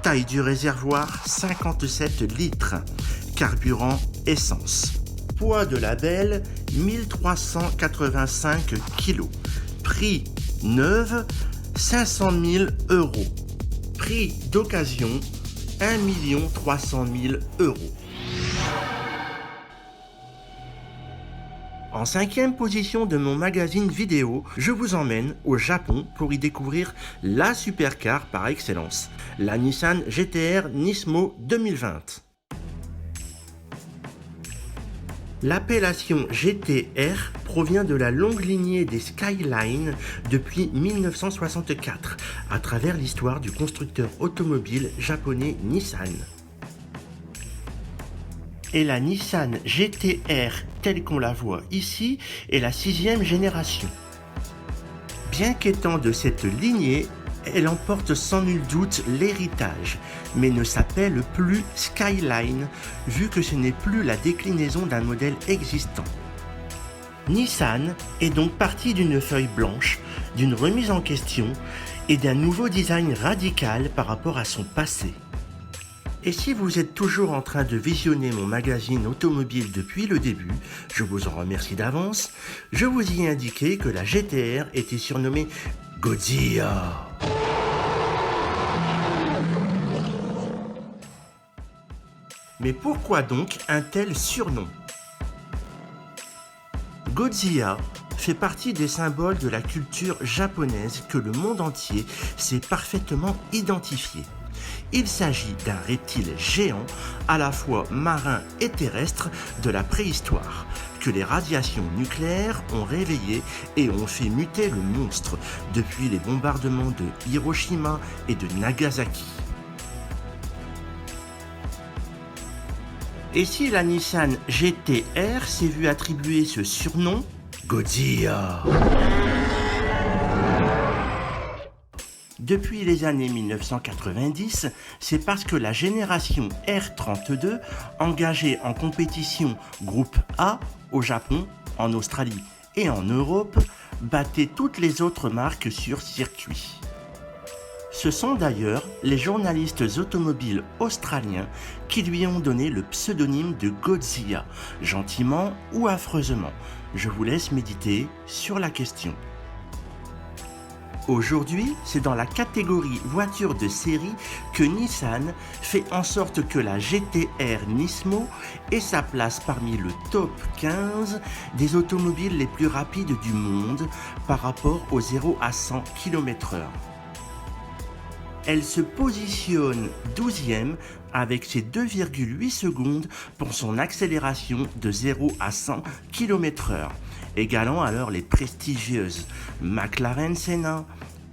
Taille du réservoir 57 litres. Carburant essence. Poids de la belle 1385 kg. Prix neuve 500 000 €. Prix d'occasion 1 300 000 €. En 5e position de mon magazine vidéo, je vous emmène au Japon pour y découvrir la supercar par excellence, la Nissan GT-R Nismo 2020. L'appellation GT-R provient de la longue lignée des Skyline depuis 1964, à travers l'histoire du constructeur automobile japonais Nissan. Et la Nissan GT-R telle qu'on la voit ici est la 6e génération. Bien qu'étant de cette lignée, elle emporte sans nul doute l'héritage, mais ne s'appelle plus Skyline, vu que ce n'est plus la déclinaison d'un modèle existant. Nissan est donc parti d'une feuille blanche, d'une remise en question et d'un nouveau design radical par rapport à son passé. Et si vous êtes toujours en train de visionner mon magazine automobile depuis le début, je vous en remercie d'avance, je vous y ai indiqué que la GT-R était surnommée Godzilla. Mais pourquoi donc un tel surnom ? Godzilla fait partie des symboles de la culture japonaise que le monde entier sait parfaitement identifier. Il s'agit d'un reptile géant, à la fois marin et terrestre, de la préhistoire, que les radiations nucléaires ont réveillé et ont fait muter le monstre depuis les bombardements de Hiroshima et de Nagasaki. Et si la Nissan GT-R s'est vue attribuer ce surnom, Godzilla. Depuis les années 1990, c'est parce que la génération R32, engagée en compétition groupe A au Japon, en Australie et en Europe, battait toutes les autres marques sur circuit. Ce sont d'ailleurs les journalistes automobiles australiens qui lui ont donné le pseudonyme de Godzilla, gentiment ou affreusement. Je vous laisse méditer sur la question. Aujourd'hui, c'est dans la catégorie voiture de série que Nissan fait en sorte que la GT-R Nismo ait sa place parmi le top 15 des automobiles les plus rapides du monde par rapport au 0 à 100 km/h. Elle se positionne 12e avec ses 2,8 secondes pour son accélération de 0 à 100 km/h, égalant alors les prestigieuses McLaren Senna,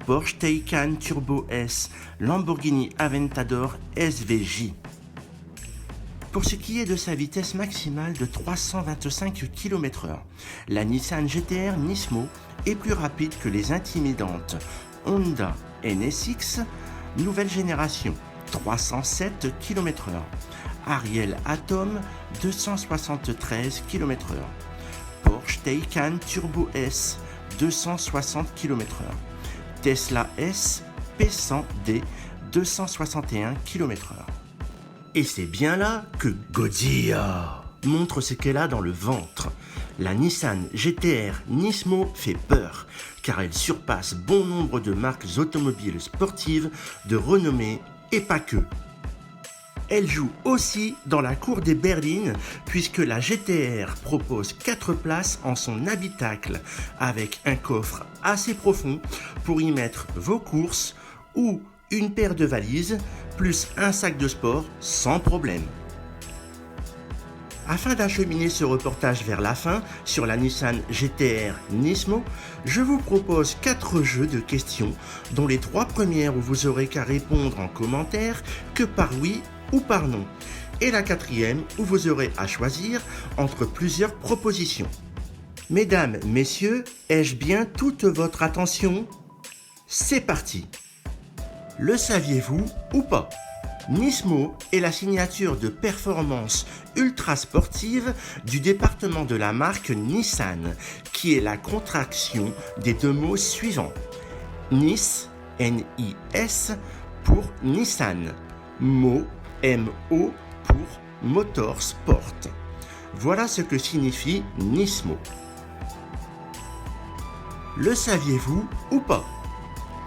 Porsche Taycan Turbo S, Lamborghini Aventador SVJ. Pour ce qui est de sa vitesse maximale de 325 km/h, la Nissan GT-R Nismo est plus rapide que les intimidantes Honda NSX nouvelle génération, 307 km/h. Ariel Atom, 273 km/h. Porsche Taycan Turbo S, 260 km/h. Tesla S P100D, 261 km/h. Et c'est bien là que Godzilla montre ce qu'elle a dans le ventre. La Nissan GT-R Nismo fait peur, car elle surpasse bon nombre de marques automobiles sportives de renommée et pas que. Elle joue aussi dans la cour des berlines, puisque la GT-R propose 4 places en son habitacle, avec un coffre assez profond pour y mettre vos courses ou une paire de valises, plus un sac de sport sans problème. Afin d'acheminer ce reportage vers la fin sur la Nissan GT-R Nismo, je vous propose 4 jeux de questions, dont les 3 premières où vous aurez qu'à répondre en commentaire que par oui ou par non, et la 4e où vous aurez à choisir entre plusieurs propositions. Mesdames, messieurs, ai-je bien toute votre attention ? C'est parti ! Le saviez-vous ou pas ? Nismo est la signature de performance ultra sportive du département de la marque Nissan, qui est la contraction des 2 mots suivants. Nis, N-I-S, pour Nissan. Mo, M-O, pour Motorsport. Voilà ce que signifie Nismo. Le saviez-vous ou pas ?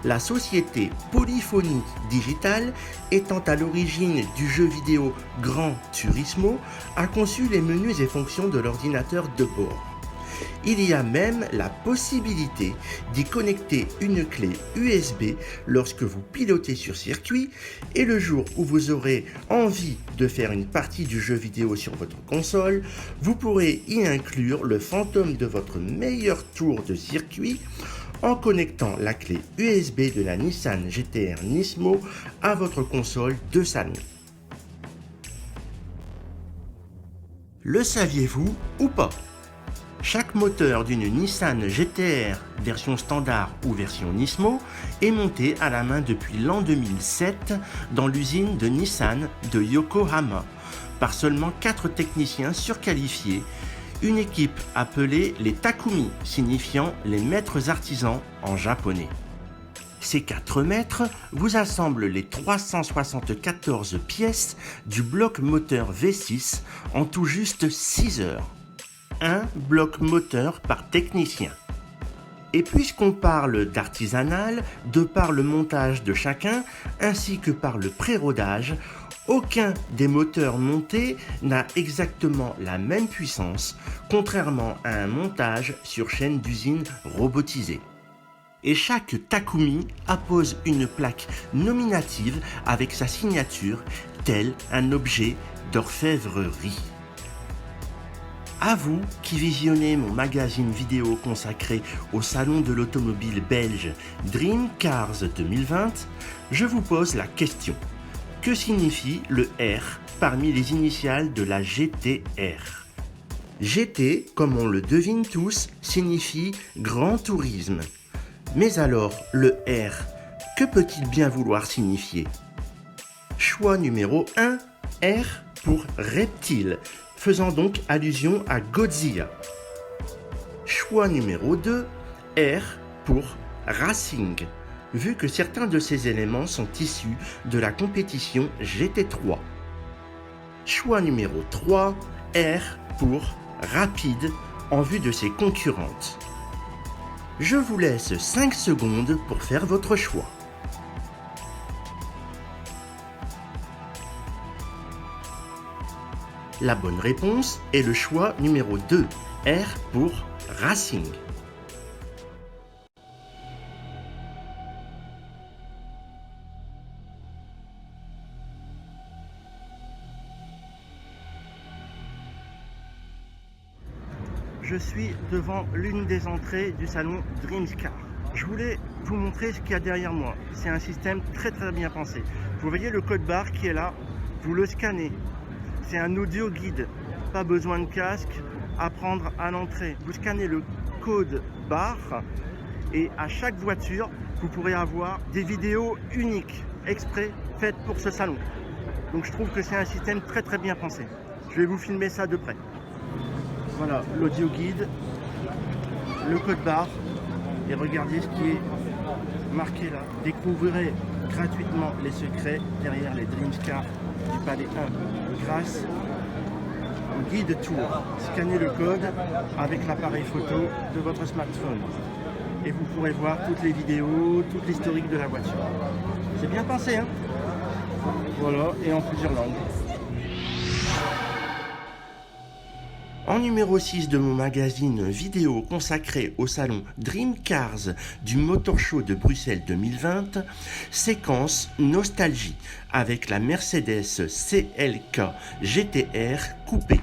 La société Polyphony Digital, étant à l'origine du jeu vidéo Gran Turismo, a conçu les menus et fonctions de l'ordinateur de bord. Il y a même la possibilité d'y connecter une clé USB lorsque vous pilotez sur circuit, et le jour où vous aurez envie de faire une partie du jeu vidéo sur votre console, vous pourrez y inclure le fantôme de votre meilleur tour de circuit en connectant la clé USB de la Nissan GT-R Nismo à votre console de salon. Le saviez-vous ou pas ? Chaque moteur d'une Nissan GT-R version standard ou version Nismo est monté à la main depuis l'an 2007 dans l'usine de Nissan de Yokohama par seulement 4 techniciens surqualifiés, une équipe appelée les Takumi, signifiant les maîtres artisans en japonais. Ces 4 maîtres vous assemblent les 374 pièces du bloc moteur V6 en tout juste 6 heures. Un bloc moteur par technicien. Et puisqu'on parle d'artisanal, de par le montage de chacun, ainsi que par le pré-rodage, Aucun des moteurs montés n'a exactement la même puissance, contrairement à un montage sur chaîne d'usine robotisée. Et chaque Takumi appose une plaque nominative avec sa signature, tel un objet d'orfèvrerie. À vous qui visionnez mon magazine vidéo consacré au salon de l'automobile belge Dream Cars 2020, je vous pose la question. Que signifie le R parmi les initiales de la GTR? GT, comme on le devine tous, signifie Grand Tourisme. Mais alors, le R, que peut-il bien vouloir signifier? Choix numéro 1, R pour reptile, faisant donc allusion à Godzilla. Choix numéro 2, R pour racing, vu que certains de ces éléments sont issus de la compétition GT3. Choix numéro 3, R pour rapide, en vue de ses concurrentes. Je vous laisse 5 secondes pour faire votre choix. La bonne réponse est le choix numéro 2, R pour Racing. Je suis devant l'une des entrées du salon Dream Cars. Je voulais vous montrer ce qu'il y a derrière moi. C'est un système très bien pensé. Vous voyez le code barre qui est là, vous le scannez. C'est un audio guide, pas besoin de casque à prendre à l'entrée. Vous scannez le code barre et à chaque voiture, vous pourrez avoir des vidéos uniques, exprès faites pour ce salon. Donc je trouve que c'est un système très bien pensé. Je vais vous filmer ça de près. Voilà l'audio guide, le code barre et regardez ce qui est marqué là. Découvrez gratuitement les secrets derrière les Dream Cars du Palais 1 grâce au guide tour. Scannez le code avec l'appareil photo de votre smartphone et vous pourrez voir toutes les vidéos, toute l'historique de la voiture. C'est bien pensé, hein? Voilà, et en plusieurs langues. En numéro 6 de mon magazine vidéo consacré au salon Dream Cars du Motor Show de Bruxelles 2020, séquence nostalgie avec la Mercedes CLK GTR coupé.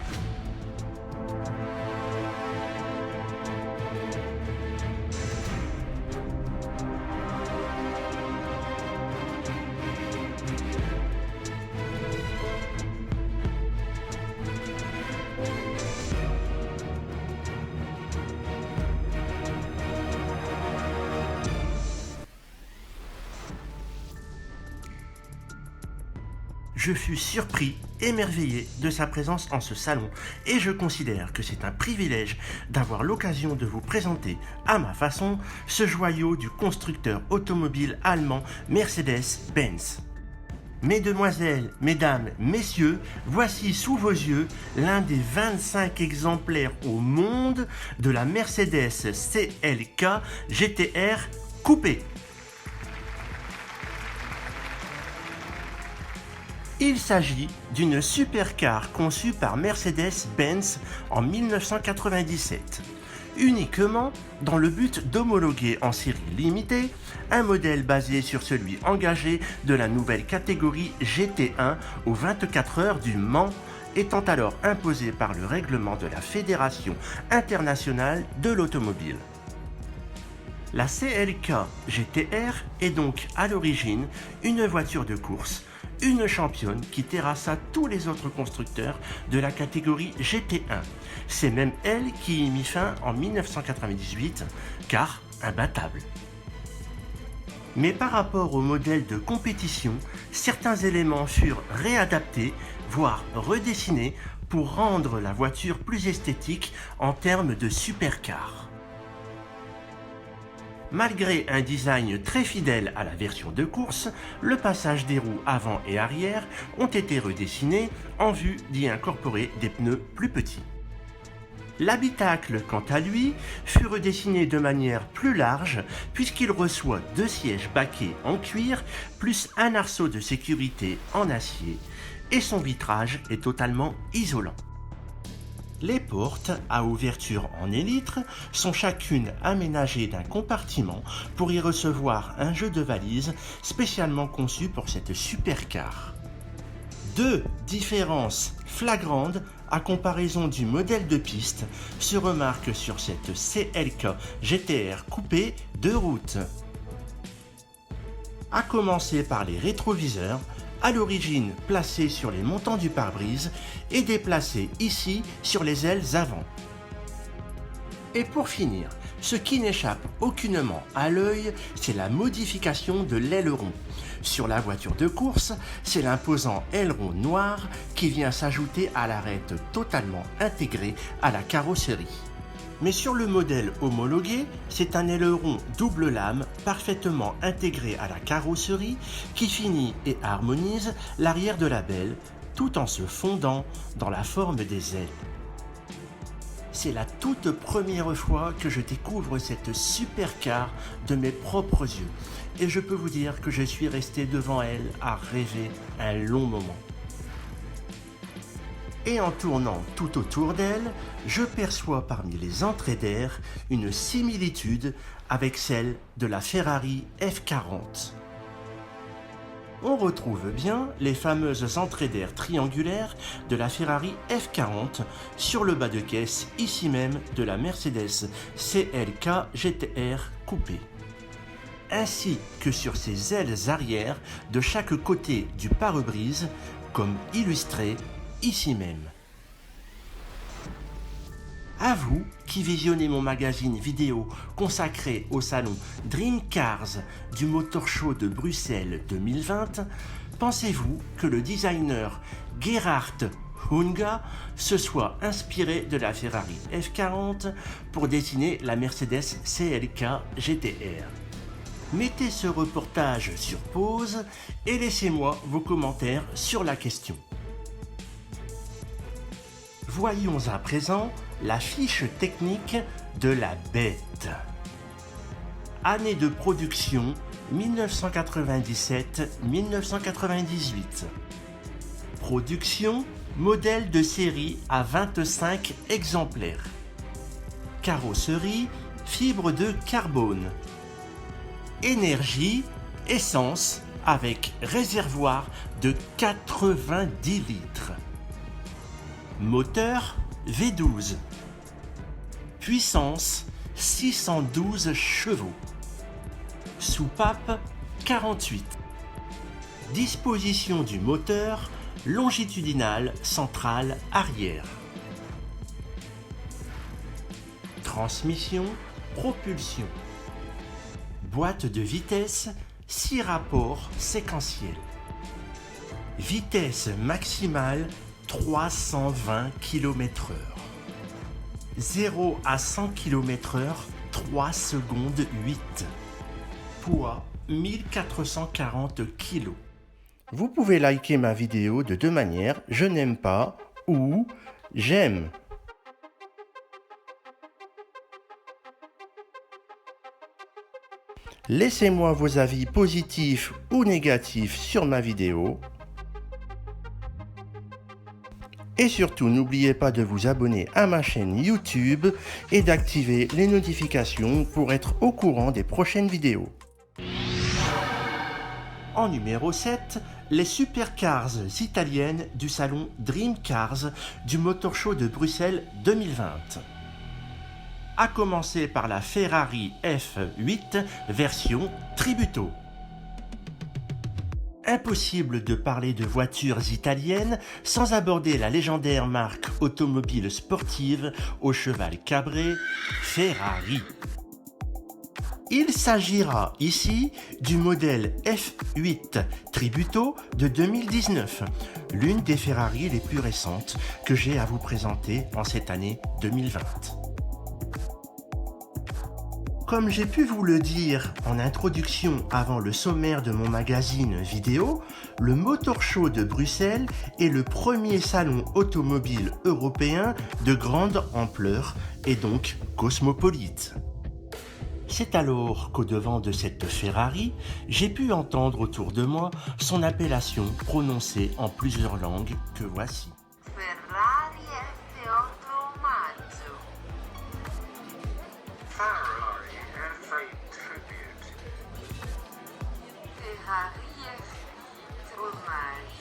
Je fus surpris, émerveillé de sa présence en ce salon et je considère que c'est un privilège d'avoir l'occasion de vous présenter, à ma façon, ce joyau du constructeur automobile allemand Mercedes-Benz. Mesdemoiselles, mesdames, messieurs, voici sous vos yeux l'un des 25 exemplaires au monde de la Mercedes CLK GTR coupé. Il s'agit d'une supercar conçue par Mercedes-Benz en 1997, uniquement dans le but d'homologuer en série limitée un modèle basé sur celui engagé de la nouvelle catégorie GT1 aux 24 heures du Mans, étant alors imposé par le règlement de la Fédération internationale de l'automobile. La CLK GTR est donc à l'origine une voiture de course, une championne qui terrassa tous les autres constructeurs de la catégorie GT1. C'est même elle qui y mit fin en 1998, car imbattable. Mais par rapport au modèle de compétition, certains éléments furent réadaptés, voire redessinés, pour rendre la voiture plus esthétique en termes de supercar. Malgré un design très fidèle à la version de course, le passage des roues avant et arrière ont été redessinés en vue d'y incorporer des pneus plus petits. L'habitacle, quant à lui, fut redessiné de manière plus large puisqu'il reçoit 2 sièges baquets en cuir plus un arceau de sécurité en acier, et son vitrage est totalement isolant. Les portes à ouverture en élytre sont chacune aménagées d'un compartiment pour y recevoir un jeu de valises spécialement conçu pour cette supercar. Deux différences flagrantes à comparaison du modèle de piste se remarquent sur cette CLK GTR coupé de route. À commencer par les rétroviseurs, à l'origine placés sur les montants du pare-brise et déplacés ici sur les ailes avant. Et pour finir, ce qui n'échappe aucunement à l'œil, c'est la modification de l'aileron. Sur la voiture de course, c'est l'imposant aileron noir qui vient s'ajouter à l'arête totalement intégrée à la carrosserie. Mais sur le modèle homologué, c'est un aileron double lame parfaitement intégré à la carrosserie qui finit et harmonise l'arrière de la belle tout en se fondant dans la forme des ailes. C'est la toute première fois que je découvre cette supercar de mes propres yeux et je peux vous dire que je suis resté devant elle à rêver un long moment. Et en tournant tout autour d'elle, je perçois parmi les entrées d'air une similitude avec celle de la Ferrari F40. On retrouve bien les fameuses entrées d'air triangulaires de la Ferrari F40 sur le bas de caisse ici même de la Mercedes CLK GTR coupé, ainsi que sur ses ailes arrière de chaque côté du pare-brise comme illustré ici même. À vous qui visionnez mon magazine vidéo consacré au salon Dream Cars du Motor Show de Bruxelles 2020, pensez-vous que le designer Gerhard Hunga se soit inspiré de la Ferrari F40 pour dessiner la Mercedes CLK GTR? Mettez ce reportage sur pause et laissez-moi vos commentaires sur la question. Voyons à présent la fiche technique de la bête. Année de production 1997-1998. Production modèle de série à 25 exemplaires. Carrosserie fibre de carbone. Énergie essence avec réservoir de 90 litres. Moteur V12. Puissance 612 chevaux. Soupape 48. Disposition du moteur longitudinale centrale arrière. Transmission, propulsion. Boîte de vitesse 6 rapports séquentiels. Vitesse maximale 320 km/h. 0 à 100 km/h, 3 secondes 8. Poids 1440 kg. Vous pouvez liker ma vidéo de deux manières, je n'aime pas ou j'aime. Laissez-moi vos avis positifs ou négatifs sur ma vidéo. Et surtout, n'oubliez pas de vous abonner à ma chaîne YouTube et d'activer les notifications pour être au courant des prochaines vidéos. En numéro 7, les supercars italiennes du salon Dream Cars du Motor Show de Bruxelles 2020. À commencer par la Ferrari F8 version Tributo. Impossible de parler de voitures italiennes sans aborder la légendaire marque automobile sportive au cheval cabré, Ferrari. Il s'agira ici du modèle F8 Tributo de 2019, l'une des Ferrari les plus récentes que j'ai à vous présenter en cette année 2020. Comme j'ai pu vous le dire en introduction avant le sommaire de mon magazine vidéo, le Motor Show de Bruxelles est le premier salon automobile européen de grande ampleur et donc cosmopolite. C'est alors qu'au-devant de cette Ferrari, j'ai pu entendre autour de moi son appellation prononcée en plusieurs langues que voici. Ferrari F8 Mazzo. Ferrari F8 Tribute. Ferrari F8 Hommage.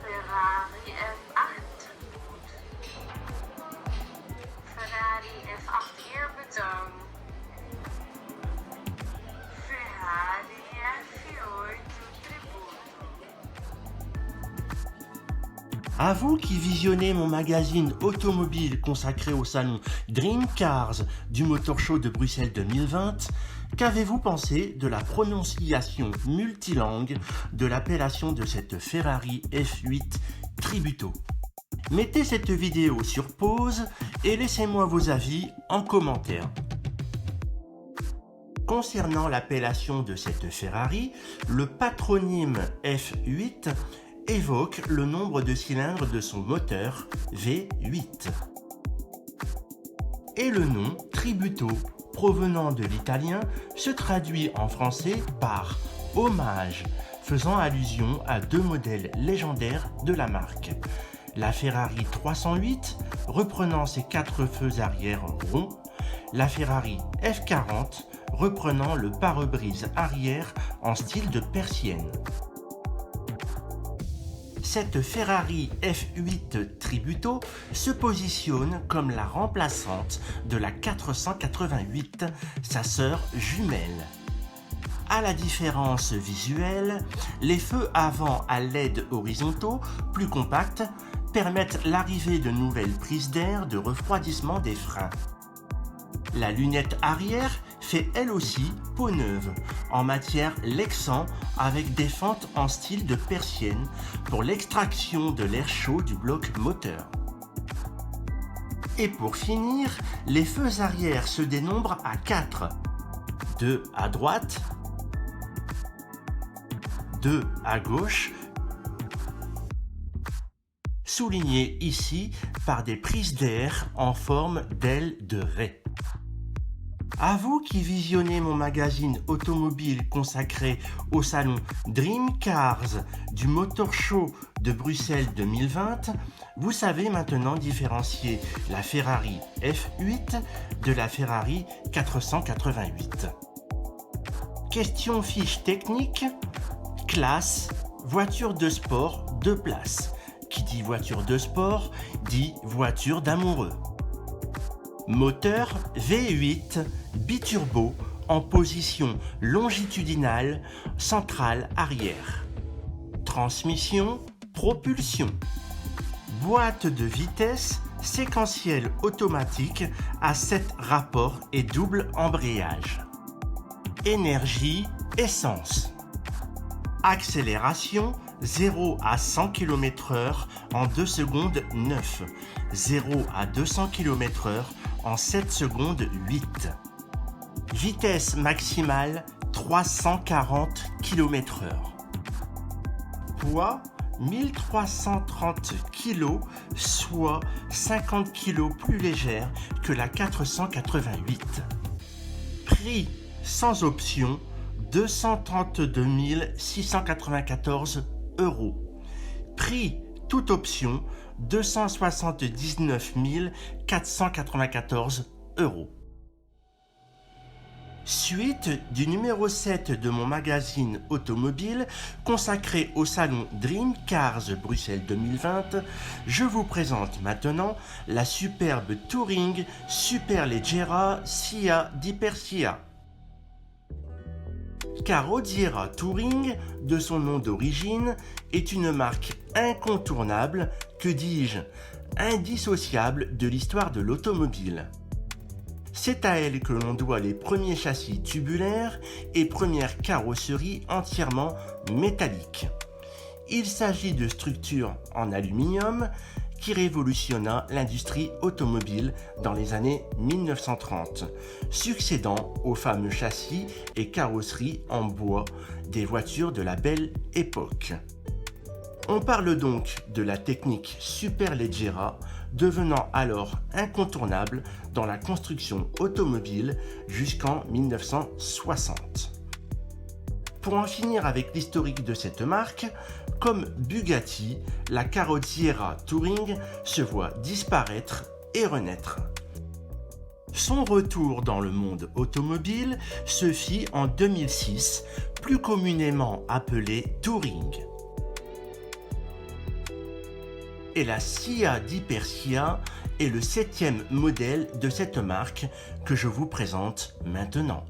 Ferrari F8 Tribut. Ferrari F8 Eerbetoon. Ferrari F8 Tributo. À vous qui visionnez mon magazine automobile consacré au salon Dream Cars du Motor Show de Bruxelles 2020, qu'avez-vous pensé de la prononciation multilangue de l'appellation de cette Ferrari F8 Tributo? Mettez cette vidéo sur pause et laissez-moi vos avis en commentaire. Concernant l'appellation de cette Ferrari, le patronyme F8 évoque le nombre de cylindres de son moteur V8. Et le nom Tributo, provenant de l'italien, se traduit en français par hommage, faisant allusion à deux modèles légendaires de la marque. La Ferrari 308, reprenant ses quatre feux arrière ronds, la Ferrari F40, reprenant le pare-brise arrière en style de persienne. Cette Ferrari F8 Tributo se positionne comme la remplaçante de la 488, sa sœur jumelle. À la différence visuelle, les feux avant à LED horizontaux, plus compacts, permettent l'arrivée de nouvelles prises d'air de refroidissement des freins. La lunette arrière fait elle aussi peau neuve, en matière Lexan avec des fentes en style de persienne pour l'extraction de l'air chaud du bloc moteur. Et pour finir, les feux arrière se dénombrent à 4. 2 à droite, 2 à gauche, soulignés ici par des prises d'air en forme d'ailes de raie. À vous qui visionnez mon magazine automobile consacré au salon Dream Cars du Motor Show de Bruxelles 2020, vous savez maintenant différencier la Ferrari F8 de la Ferrari 488. Question fiche technique, classe, voiture de sport 2 places. Qui dit voiture de sport, dit voiture d'amoureux. Moteur V8 biturbo en position longitudinale centrale arrière. Transmission, propulsion. Boîte de vitesse séquentielle automatique à 7 rapports et double embrayage. Énergie, essence. Accélération 0 à 100 km/h en 2 secondes 9. 0 à 200 km/h en 7 secondes 8. Vitesse maximale 340 km/h. Poids 1330 kg, soit 50 kg plus légère que la 488. Prix sans option 232 694 €. Prix toute option 279 494 €. Suite du numéro 7 de mon magazine automobile consacré au salon Dream Cars Bruxelles 2020, je vous présente maintenant la superbe Touring Superleggera SIA di Persia. Carrozzeria Touring, de son nom d'origine, est une marque incontournable, que dis-je, indissociable de l'histoire de l'automobile. C'est à elle que l'on doit les premiers châssis tubulaires et premières carrosseries entièrement métalliques. Il s'agit de structures en aluminium qui révolutionna l'industrie automobile dans les années 1930, succédant aux fameux châssis et carrosseries en bois des voitures de la belle époque. On parle donc de la technique Superleggera, devenant alors incontournable dans la construction automobile jusqu'en 1960. Pour en finir avec l'historique de cette marque, comme Bugatti, la carrozziera Touring se voit disparaître et renaître. Son retour dans le monde automobile se fit en 2006, plus communément appelé Touring. Et la SIA di Persia est le 7e modèle de cette marque que je vous présente maintenant.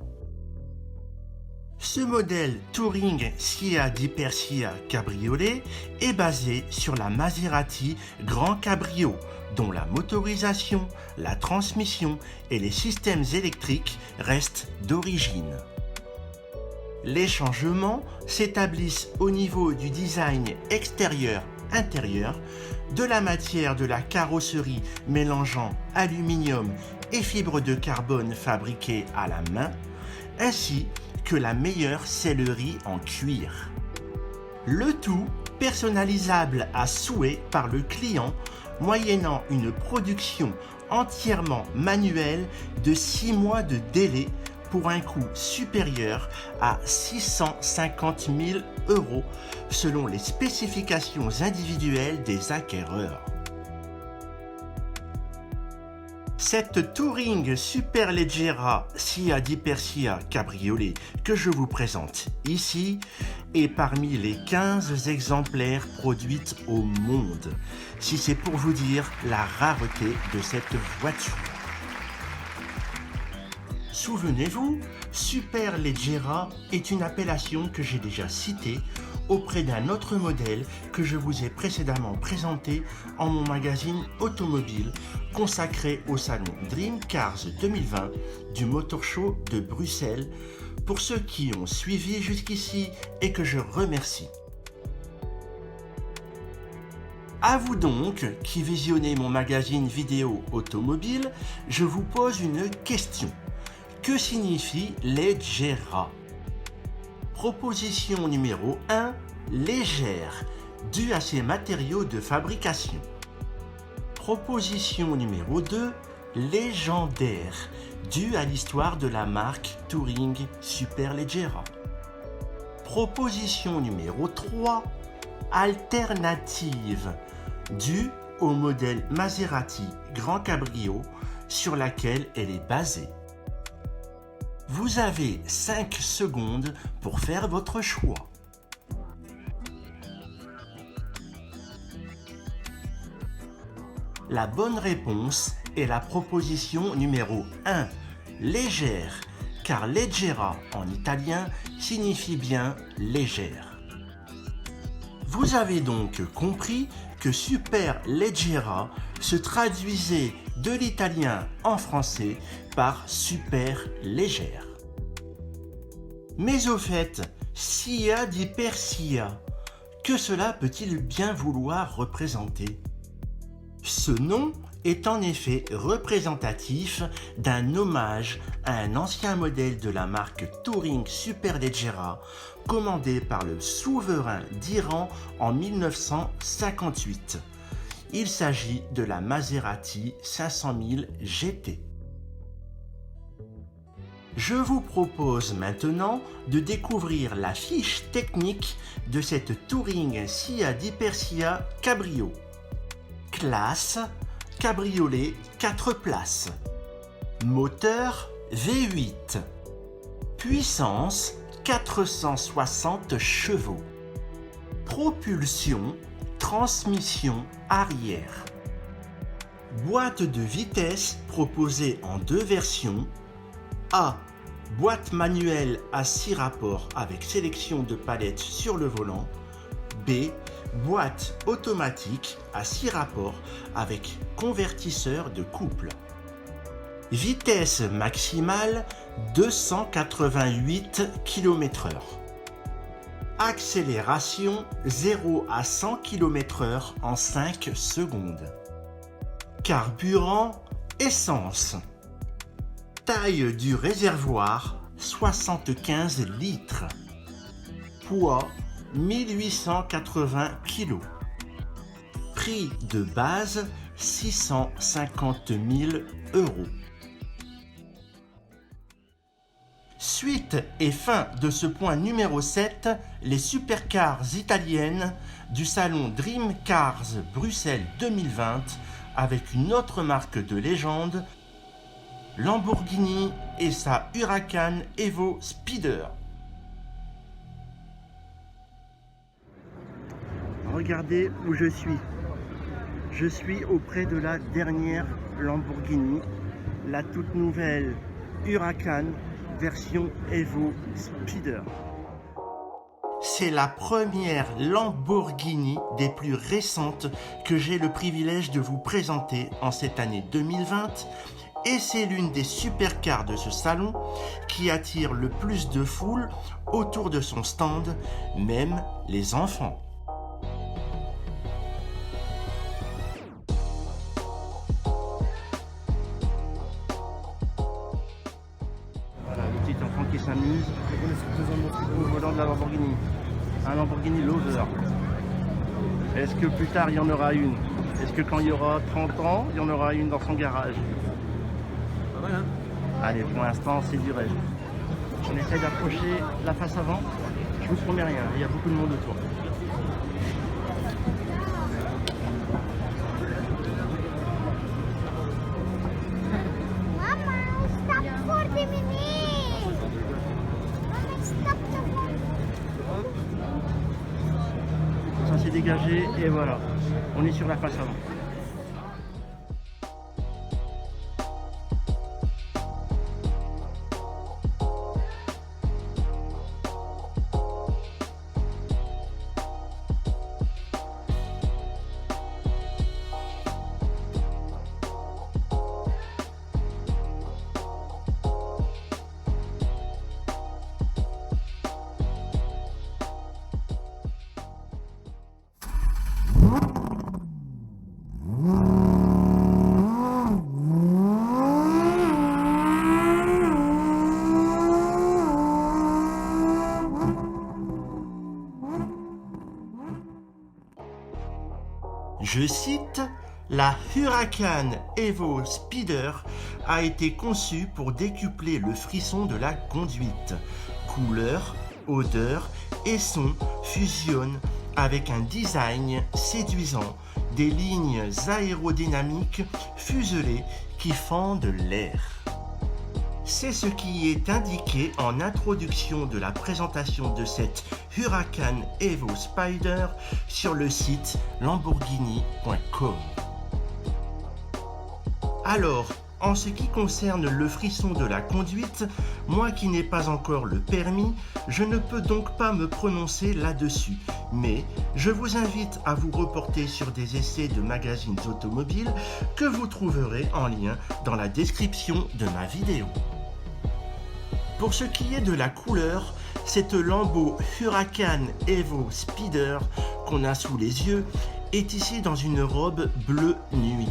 Ce modèle Touring SIA di Persia Cabriolet est basé sur la Maserati Grand Cabrio, dont la motorisation, la transmission et les systèmes électriques restent d'origine. Les changements s'établissent au niveau du design extérieur-intérieur, de la matière de la carrosserie mélangeant aluminium et fibres de carbone fabriquées à la main, ainsi que la meilleure sellerie en cuir. Le tout personnalisable à souhait par le client, moyennant une production entièrement manuelle de 6 mois de délai pour un coût supérieur à 650 000 € selon les spécifications individuelles des acquéreurs. Cette Touring Superleggera SIA di Persia Cabriolet que je vous présente ici est parmi les 15 exemplaires produits au monde, si c'est pour vous dire la rareté de cette voiture. Souvenez-vous, Superleggera est une appellation que j'ai déjà citée auprès d'un autre modèle que je vous ai précédemment présenté en mon magazine automobile consacré au salon Dream Cars 2020 du Motor Show de Bruxelles, pour ceux qui ont suivi jusqu'ici et que je remercie. À vous donc, qui visionnez mon magazine vidéo automobile, je vous pose une question. Que signifie Leggera ? Proposition numéro 1, légère, due à ses matériaux de fabrication. Proposition numéro 2, légendaire, due à l'histoire de la marque Touring Superleggera. Proposition numéro 3, alternative, due au modèle Maserati Grand Cabrio sur laquelle elle est basée. Vous avez 5 secondes pour faire votre choix. La bonne réponse est la proposition numéro 1, légère, car leggera en italien signifie bien légère. Vous avez donc compris que Superleggera se traduisait de l'italien en français par super légère. Mais au fait, SIA di Persia, que cela peut-il bien vouloir représenter ? Ce nom est en effet représentatif d'un hommage à un ancien modèle de la marque Touring Superleggera commandé par le souverain d'Iran en 1958. Il s'agit de la Maserati 500 000 GT. Je vous propose maintenant de découvrir la fiche technique de cette Touring SIA di Persia Cabrio. Classe, cabriolet 4 places. Moteur V8. Puissance 460 chevaux. Propulsion, transmission arrière. Boîte de vitesse proposée en 2 versions. A. Boîte manuelle à 6 rapports avec sélection de palettes sur le volant. B. Boîte automatique à 6 rapports avec convertisseur de couple. Vitesse maximale 288 km/h. Accélération 0 à 100 km/h en 5 secondes. Carburant essence. Taille du réservoir 75 litres. Poids 1880 kg. Prix de base 650 000 €. Suite et fin de ce point numéro 7, les supercars italiennes du salon Dream Cars Bruxelles 2020 avec une autre marque de légende, Lamborghini et sa Huracan Evo Speeder. Regardez où je suis. Je suis auprès de la dernière Lamborghini, la toute nouvelle Huracan version Evo Speeder. C'est la première Lamborghini des plus récentes que j'ai le privilège de vous présenter en cette année 2020 et c'est l'une des supercars de ce salon qui attire le plus de foule autour de son stand, même les enfants. Qui s'amuse au volant de la Lamborghini. Un Lamborghini Lover. Est-ce que plus tard il y en aura une? Est-ce que quand il y aura 30 ans, il y en aura une dans son garage? Voilà. Allez, pour l'instant, c'est du rêve. On essaie d'approcher la face avant. Je vous promets rien, il y a beaucoup de monde autour. Ça s'est dégagé et voilà, on est sur la face avant. Je cite, « La Huracan Evo Speeder a été conçue pour décupler le frisson de la conduite. Couleur, odeur et son fusionnent avec un design séduisant, des lignes aérodynamiques fuselées qui fendent l'air. » C'est ce qui est indiqué en introduction de la présentation de cette Huracan Evo Speeder sur le site lamborghini.com. Alors, en ce qui concerne le frisson de la conduite, moi qui n'ai pas encore le permis, je ne peux donc pas me prononcer là-dessus, mais je vous invite à vous reporter sur des essais de magazines automobiles que vous trouverez en lien dans la description de ma vidéo. Pour ce qui est de la couleur, cette Lambo Huracan Evo Speeder qu'on a sous les yeux est ici dans une robe bleu nuit.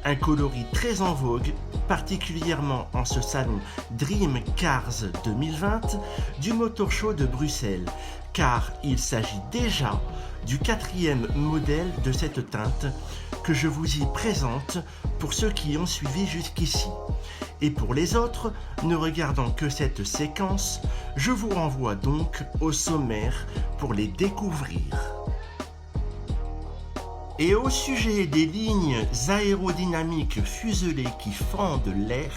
Un coloris très en vogue, particulièrement en ce salon Dream Cars 2020 du Motor Show de Bruxelles, car il s'agit déjà du 4e modèle de cette teinte que je vous y présente pour ceux qui ont suivi jusqu'ici. Et pour les autres, ne regardant que cette séquence, je vous renvoie donc au sommaire pour les découvrir. Et au sujet des lignes aérodynamiques fuselées qui fendent l'air,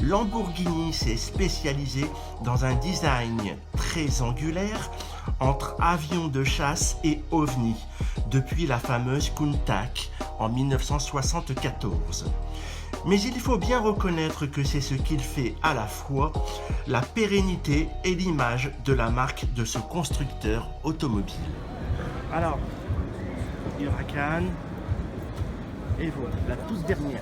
Lamborghini s'est spécialisé dans un design très angulaire entre avions de chasse et ovni, depuis la fameuse Countach en 1974. Mais il faut bien reconnaître que c'est ce qu'il fait à la fois la pérennité et l'image de la marque de ce constructeur automobile. Alors, Huracan Evo, la toute dernière.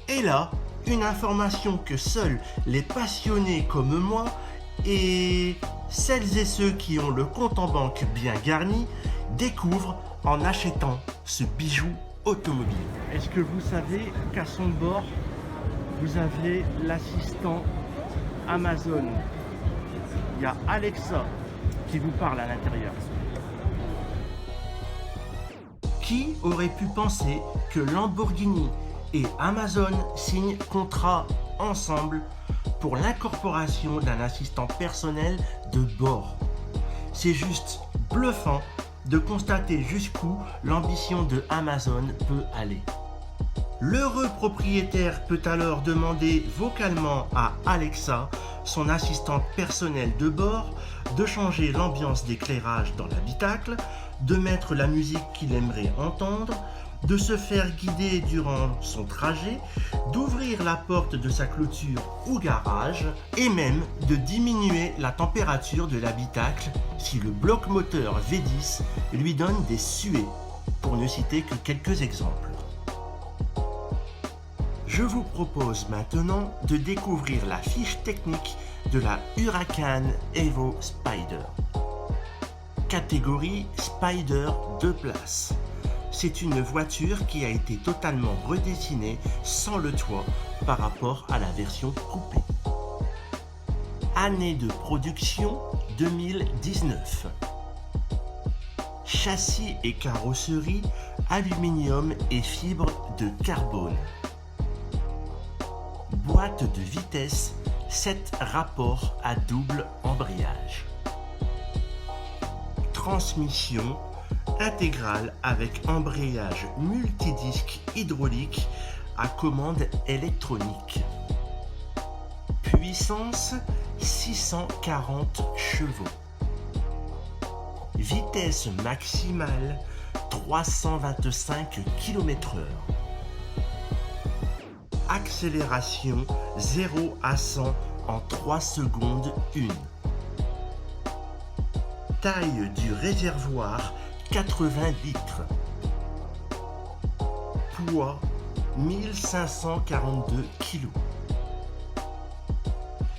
Et là, une information que seuls les passionnés comme moi et celles et ceux qui ont le compte en banque bien garni découvrent en achetant ce bijou automobile. Est-ce que vous savez qu'à son bord, vous avez l'assistant Amazon? Il y a Alexa, qui vous parle à l'intérieur. Qui aurait pu penser que Lamborghini et Amazon signent contrat ensemble pour l'incorporation d'un assistant personnel de bord? C'est juste bluffant de constater jusqu'où l'ambition de Amazon peut aller. L'heureux propriétaire peut alors demander vocalement à Alexa, son assistante personnelle de bord, de changer l'ambiance d'éclairage dans l'habitacle, de mettre la musique qu'il aimerait entendre, de se faire guider durant son trajet, d'ouvrir la porte de sa clôture ou garage et même de diminuer la température de l'habitacle si le bloc moteur V10 lui donne des suées, pour ne citer que quelques exemples. Je vous propose maintenant de découvrir la fiche technique de la Huracan Evo Spider. Catégorie Spider 2 places. C'est une voiture qui a été totalement redessinée sans le toit par rapport à la version coupée. Année de production 2019. Châssis et carrosserie aluminium et fibre de carbone. Boîte de vitesse 7 rapports à double embrayage. Transmission intégrale avec embrayage multidisque hydraulique à commande électronique. Puissance 640 chevaux. Vitesse maximale 325 km/h. Accélération 0 à 100 en 3 secondes 1. Taille du réservoir 80 litres. Poids 1542 kg.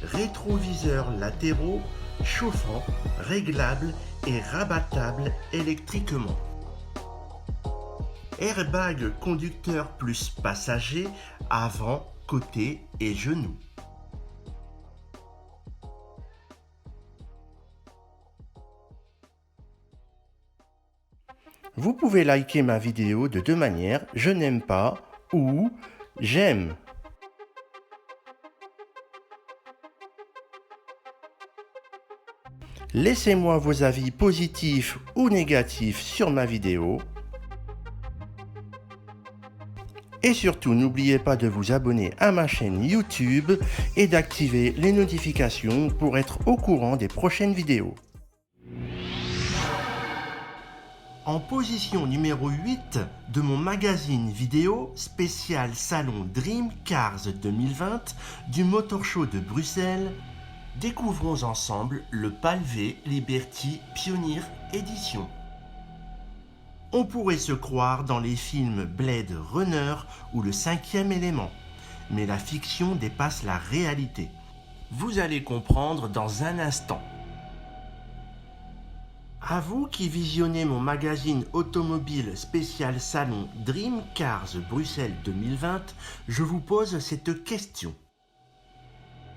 Rétroviseurs latéraux chauffants, réglables et rabattables électriquement. Airbag conducteur plus passager avant, côté et genoux. Vous pouvez liker ma vidéo de deux manières, je n'aime pas ou j'aime. Laissez-moi vos avis positifs ou négatifs sur ma vidéo. Et surtout, n'oubliez pas de vous abonner à ma chaîne YouTube et d'activer les notifications pour être au courant des prochaines vidéos. En position numéro 8 de mon magazine vidéo spécial Salon Dream Cars 2020 du Motor Show de Bruxelles, découvrons ensemble le Palvé Liberty Pioneer Edition. On pourrait se croire dans les films Blade Runner ou Le Cinquième Élément, mais la fiction dépasse la réalité. Vous allez comprendre dans un instant. À vous qui visionnez mon magazine automobile spécial Salon Dream Cars Bruxelles 2020, je vous pose cette question.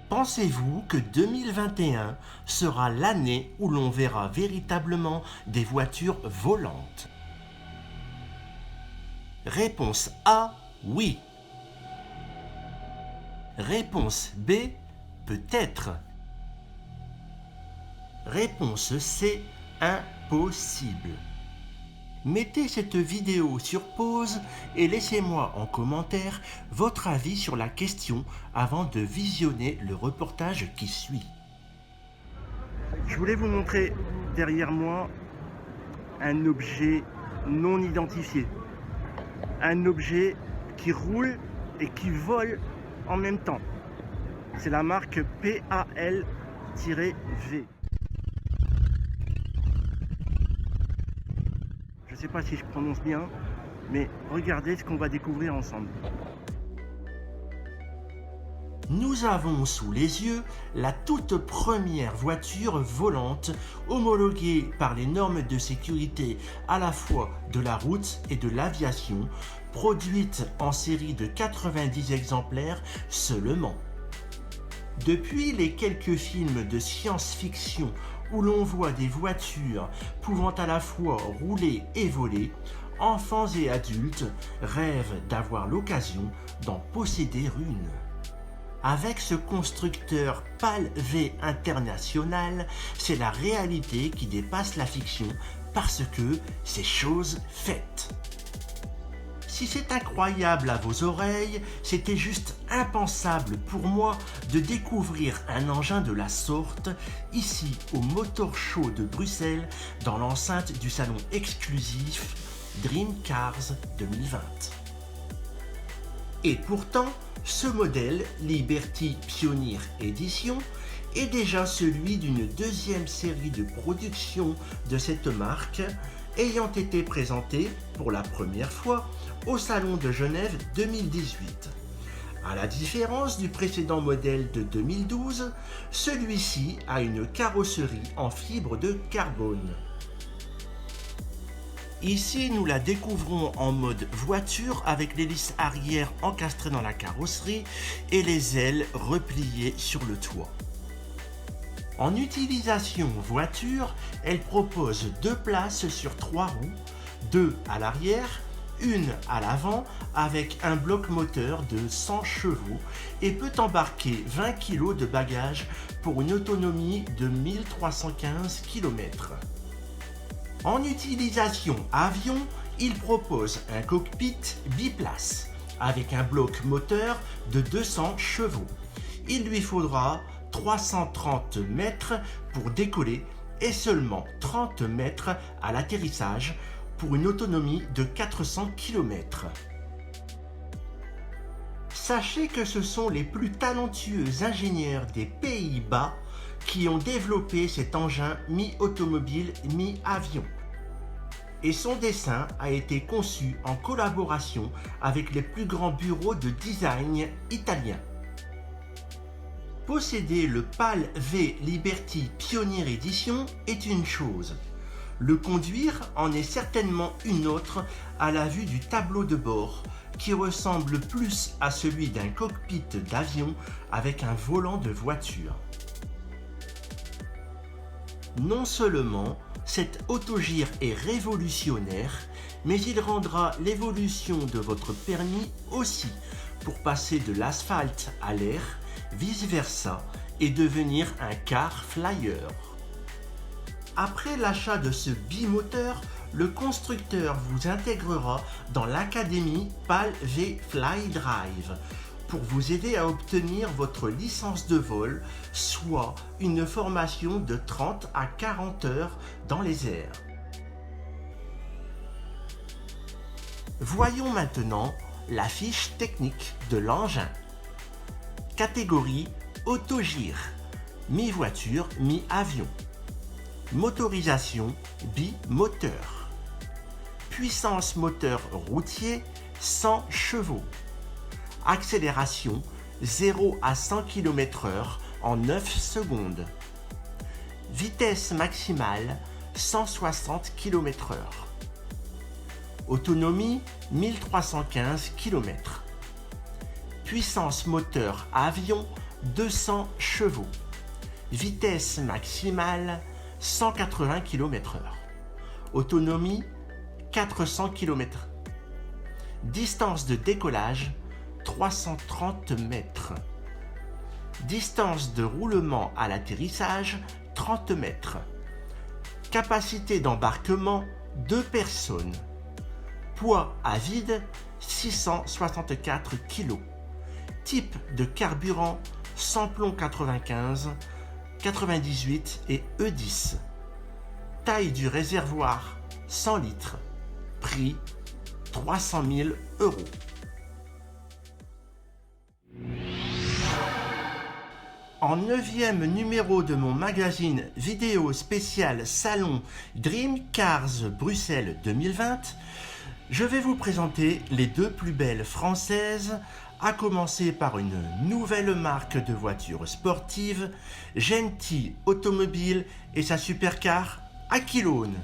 Pensez-vous que 2021 sera l'année où l'on verra véritablement des voitures volantes? Réponse A, oui. Réponse B, peut-être. Réponse C, impossible. Mettez cette vidéo sur pause et laissez-moi en commentaire votre avis sur la question avant de visionner le reportage qui suit. Je voulais vous montrer derrière moi un objet non identifié. Un objet qui roule et qui vole en même temps. C'est la marque PAL-V. Je ne sais pas si je prononce bien, mais regardez ce qu'on va découvrir ensemble. Nous avons sous les yeux la toute première voiture volante homologuée par les normes de sécurité à la fois de la route et de l'aviation, produite en série de 90 exemplaires seulement. Depuis les quelques films de science-fiction où l'on voit des voitures pouvant à la fois rouler et voler, enfants et adultes rêvent d'avoir l'occasion d'en posséder une. Avec ce constructeur PAL V International, c'est la réalité qui dépasse la fiction parce que c'est chose faite. Si c'est incroyable à vos oreilles, c'était juste impensable pour moi de découvrir un engin de la sorte ici au Motor Show de Bruxelles dans l'enceinte du salon exclusif Dream Cars 2020. Et pourtant, ce modèle, Liberty Pioneer Edition, est déjà celui d'une deuxième série de production de cette marque ayant été présentée pour la première fois au Salon de Genève 2018. À la différence du précédent modèle de 2012, celui-ci a une carrosserie en fibre de carbone. Ici, nous la découvrons en mode voiture avec l'hélice arrière encastrée dans la carrosserie et les ailes repliées sur le toit. En utilisation voiture, elle propose 2 places sur 3 roues, 2 à l'arrière, 1 à l'avant avec un bloc moteur de 100 chevaux et peut embarquer 20 kg de bagages pour une autonomie de 1315 km. En utilisation avion, il propose un cockpit biplace avec un bloc moteur de 200 chevaux. Il lui faudra 330 mètres pour décoller et seulement 30 mètres à l'atterrissage pour une autonomie de 400 km. Sachez que ce sont les plus talentueux ingénieurs des Pays-Bas qui ont développé cet engin mi-automobile, mi-avion. Et son dessin a été conçu en collaboration avec les plus grands bureaux de design italiens. Posséder le PAL V Liberty Pioneer Edition est une chose. Le conduire en est certainement une autre à la vue du tableau de bord qui ressemble plus à celui d'un cockpit d'avion avec un volant de voiture. Non seulement cet autogire est révolutionnaire, mais il rendra l'évolution de votre permis aussi pour passer de l'asphalte à l'air, vice-versa, et devenir un car flyer. Après l'achat de ce bimoteur, le constructeur vous intégrera dans l'académie PAL V Fly Drive pour vous aider à obtenir votre licence de vol, soit une formation de 30 à 40 heures dans les airs. Voyons maintenant la fiche technique de l'engin. Catégorie autogire, mi-voiture, mi-avion. Motorisation bimoteur. Puissance moteur routier 100 chevaux. Accélération 0 à 100 km/h en 9 secondes. Vitesse maximale 160 km/h. Autonomie 1315 km. Puissance moteur avion 200 chevaux. Vitesse maximale 180 km/h. Autonomie 400 km. Distance de décollage 330 mètres. Distance de roulement à l'atterrissage 30 mètres. Capacité d'embarquement 2 personnes. Poids à vide 664 kg. Type de carburant samplon 95, 98 et E10. Taille du réservoir 100 litres. Prix 300 000 €. En 9e numéro de mon magazine vidéo spécial Salon Dream Cars Bruxelles 2020, je vais vous présenter les 2 plus belles françaises, à commencer par une nouvelle marque de voitures sportives, Gentil Automobile et sa supercar Aquilone.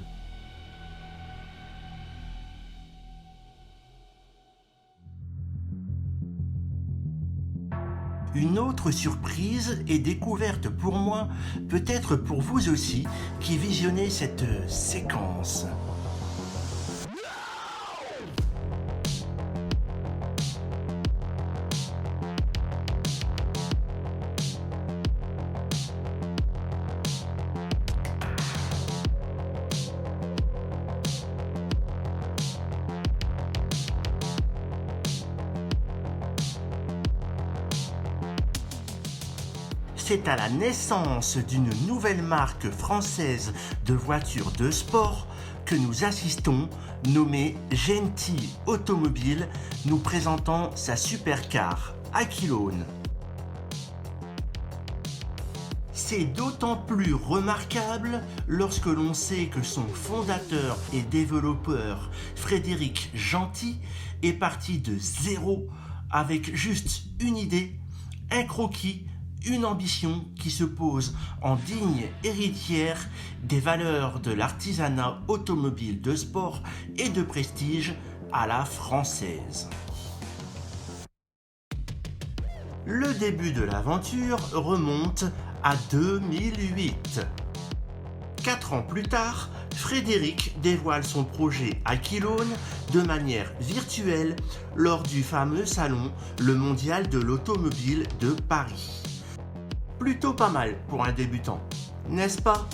Une autre surprise et découverte pour moi, peut-être pour vous aussi, qui visionnez cette séquence. C'est à la naissance d'une nouvelle marque française de voitures de sport que nous assistons, nommée Genty Automobile, nous présentant sa supercar Aquilone. C'est d'autant plus remarquable lorsque l'on sait que son fondateur et développeur, Frédéric Genty, est parti de zéro avec juste une idée, un croquis, une ambition qui se pose en digne héritière des valeurs de l'artisanat automobile de sport et de prestige à la française. Le début de l'aventure remonte à 2008. 4 ans plus tard, Frédéric dévoile son projet Aquilone de manière virtuelle lors du fameux salon Le Mondial de l'Automobile de Paris. Plutôt pas mal pour un débutant, n'est-ce pas?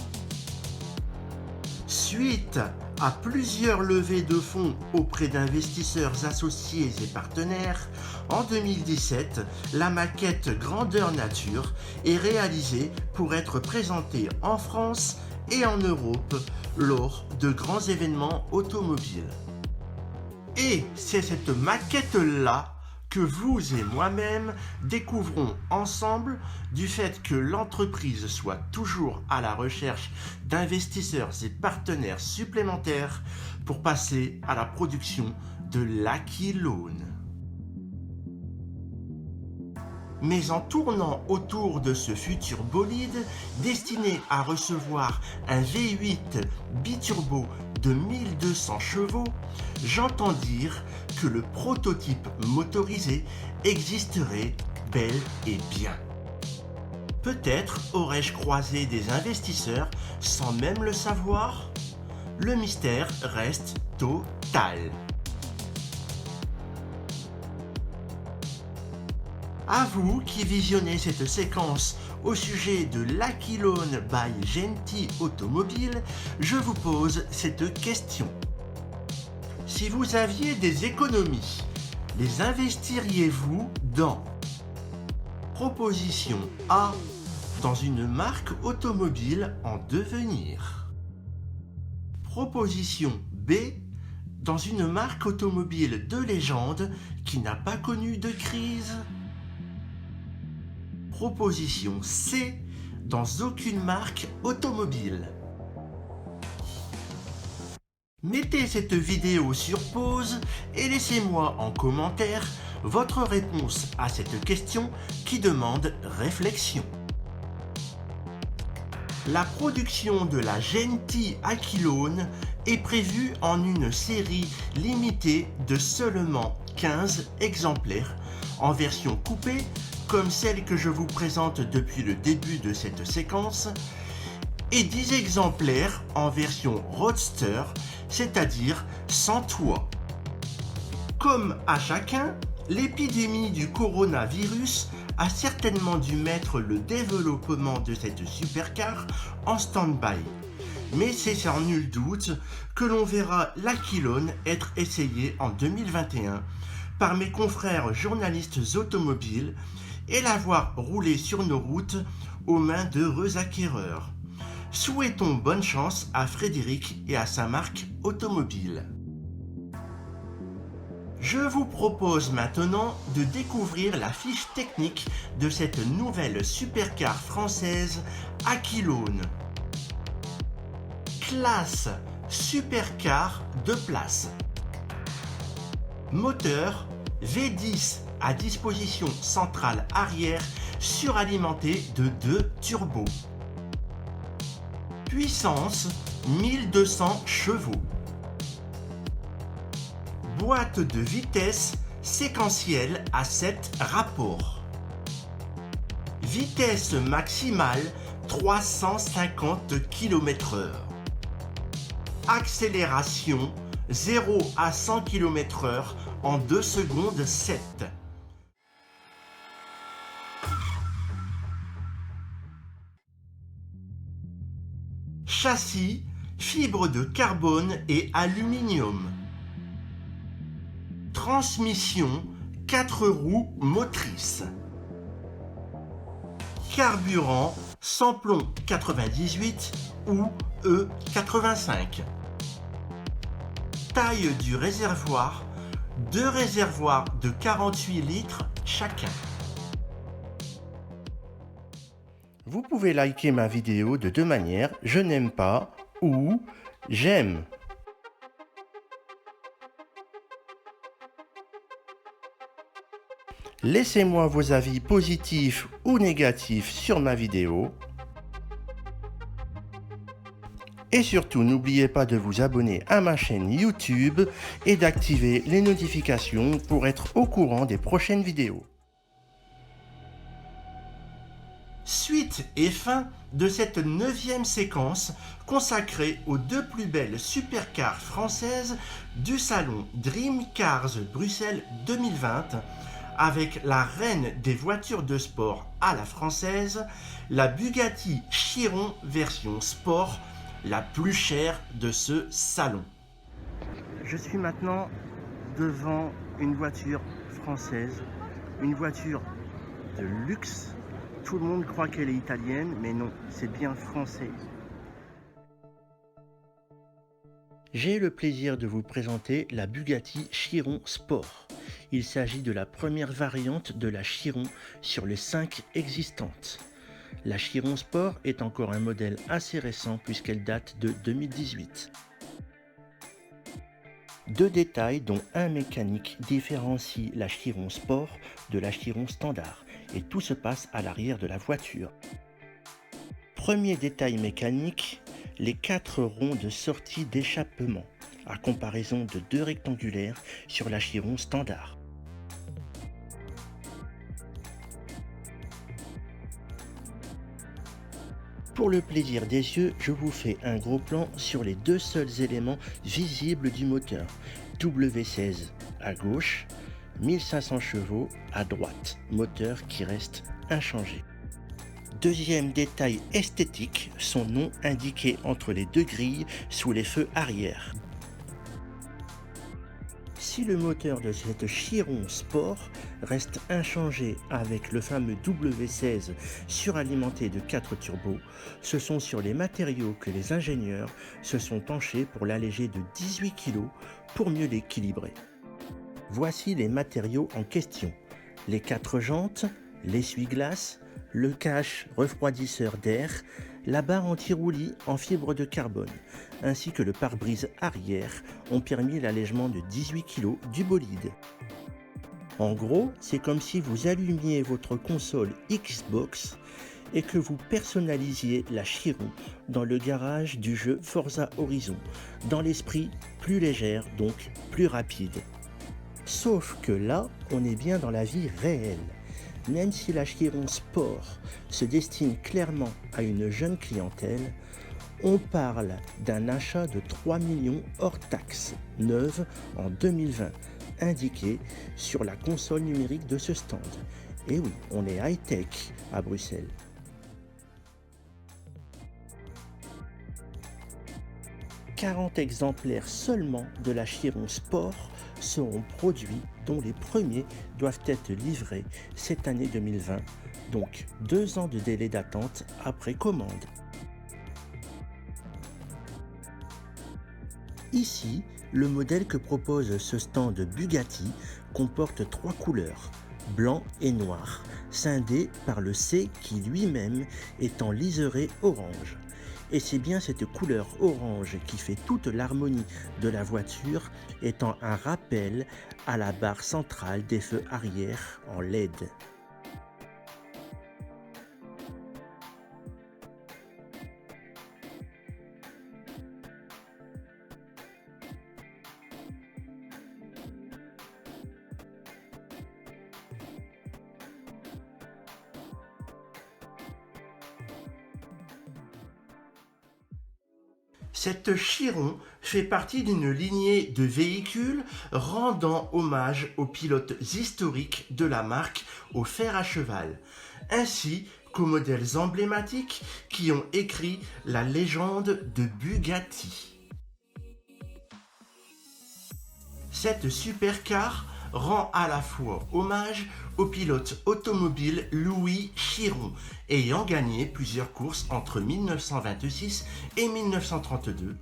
Suite à plusieurs levées de fonds auprès d'investisseurs associés et partenaires, en 2017, la maquette grandeur nature est réalisée pour être présentée en France et en Europe lors de grands événements automobiles. Et c'est cette maquette-là que vous et moi-même découvrons ensemble du fait que l'entreprise soit toujours à la recherche d'investisseurs et partenaires supplémentaires pour passer à la production de l'Aquilone. Mais en tournant autour de ce futur bolide destiné à recevoir un V8 biturbo de 1200 chevaux, j'entends dire que le prototype motorisé existerait bel et bien. Peut-être aurais-je croisé des investisseurs sans même le savoir? Le mystère reste total. À vous qui visionnez cette séquence au sujet de l'Aquilone by Genty Automobile, je vous pose cette question. Si vous aviez des économies, les investiriez-vous dans proposition A, dans une marque automobile en devenir? Proposition B, dans une marque automobile de légende qui n'a pas connu de crise? Proposition C, dans aucune marque automobile. Mettez cette vidéo sur pause et laissez-moi en commentaire votre réponse à cette question qui demande réflexion. La production de la Genty Aquilone est prévue en une série limitée de seulement 15 exemplaires en version coupée, comme celle que je vous présente depuis le début de cette séquence, et 10 exemplaires en version roadster, c'est-à-dire sans toit. Comme à chacun, l'épidémie du coronavirus a certainement dû mettre le développement de cette supercar en stand-by. Mais c'est sans nul doute que l'on verra l'Aquilone être essayée en 2021 par mes confrères journalistes automobiles et la voir rouler sur nos routes aux mains d'heureux acquéreurs. Souhaitons bonne chance à Frédéric et à sa marque automobile. Je vous propose maintenant de découvrir la fiche technique de cette nouvelle supercar française Aquilone. Classe supercar 2 places. Moteur V10 à disposition centrale arrière suralimenté de 2 turbos. Puissance 1200 chevaux. Boîte de vitesse séquentielle à 7 rapports. Vitesse maximale 350 km/h. Accélération 0 à 100 km/h en 2 secondes 7. Châssis, fibre de carbone et aluminium. Transmission, 4 roues motrices. Carburant, samplon 98 ou E85. Taille du réservoir, 2 réservoirs de 48 litres chacun. Vous pouvez liker ma vidéo de deux manières, je n'aime pas ou j'aime. Laissez-moi vos avis positifs ou négatifs sur ma vidéo. Et surtout, n'oubliez pas de vous abonner à ma chaîne YouTube et d'activer les notifications pour être au courant des prochaines vidéos. Suite et fin de cette 9e séquence consacrée aux 2 plus belles supercars françaises du salon Dream Cars Bruxelles 2020 avec la reine des voitures de sport à la française, la Bugatti Chiron version sport, la plus chère de ce salon. Je suis maintenant devant une voiture française, une voiture de luxe. Tout le monde croit qu'elle est italienne, mais non, c'est bien français. J'ai le plaisir de vous présenter la Bugatti Chiron Sport. Il s'agit de la première variante de la Chiron sur les 5 existantes. La Chiron Sport est encore un modèle assez récent puisqu'elle date de 2018. 2 détails dont un mécanique différencie la Chiron Sport de la Chiron Standard et tout se passe à l'arrière de la voiture. Premier détail mécanique, les 4 ronds de sortie d'échappement à comparaison de 2 rectangulaires sur la Chiron Standard. Pour le plaisir des yeux, je vous fais un gros plan sur les 2 seuls éléments visibles du moteur. W16 à gauche, 1500 chevaux à droite, moteur qui reste inchangé. Deuxième détail esthétique, son nom indiqué entre les 2 grilles sous les feux arrière. Si le moteur de cette Chiron Sport reste inchangé avec le fameux W16 suralimenté de 4 turbos, ce sont sur les matériaux que les ingénieurs se sont penchés pour l'alléger de 18 kg pour mieux l'équilibrer. Voici les matériaux en question. Les 4 jantes, l'essuie-glace, le cache refroidisseur d'air, la barre anti-roulis en fibre de carbone, ainsi que le pare-brise arrière ont permis l'allègement de 18 kg du bolide. En gros, c'est comme si vous allumiez votre console Xbox et que vous personnalisiez la Chiron dans le garage du jeu Forza Horizon, dans l'esprit plus légère, donc plus rapide. Sauf que là, on est bien dans la vie réelle. Même si la Chiron Sport se destine clairement à une jeune clientèle, on parle d'un achat de 3 millions hors taxes, neuve en 2020, indiqué sur la console numérique de ce stand. Et oui, on est high-tech à Bruxelles. « 40 exemplaires seulement de la Chiron Sport seront produits, dont les premiers doivent être livrés cette année 2020, donc 2 ans de délai d'attente après commande. Ici, le modèle que propose ce stand Bugatti comporte 3 couleurs, blanc et noir, scindé par le C qui lui-même est en liseré orange. Et c'est bien cette couleur orange qui fait toute l'harmonie de la voiture, étant un rappel à la barre centrale des feux arrière en LED. Cette Chiron fait partie d'une lignée de véhicules rendant hommage aux pilotes historiques de la marque au fer à cheval, ainsi qu'aux modèles emblématiques qui ont écrit la légende de Bugatti. Cette supercar rend à la fois hommage au pilote automobile Louis Chiron, ayant gagné plusieurs courses entre 1926 et 1932,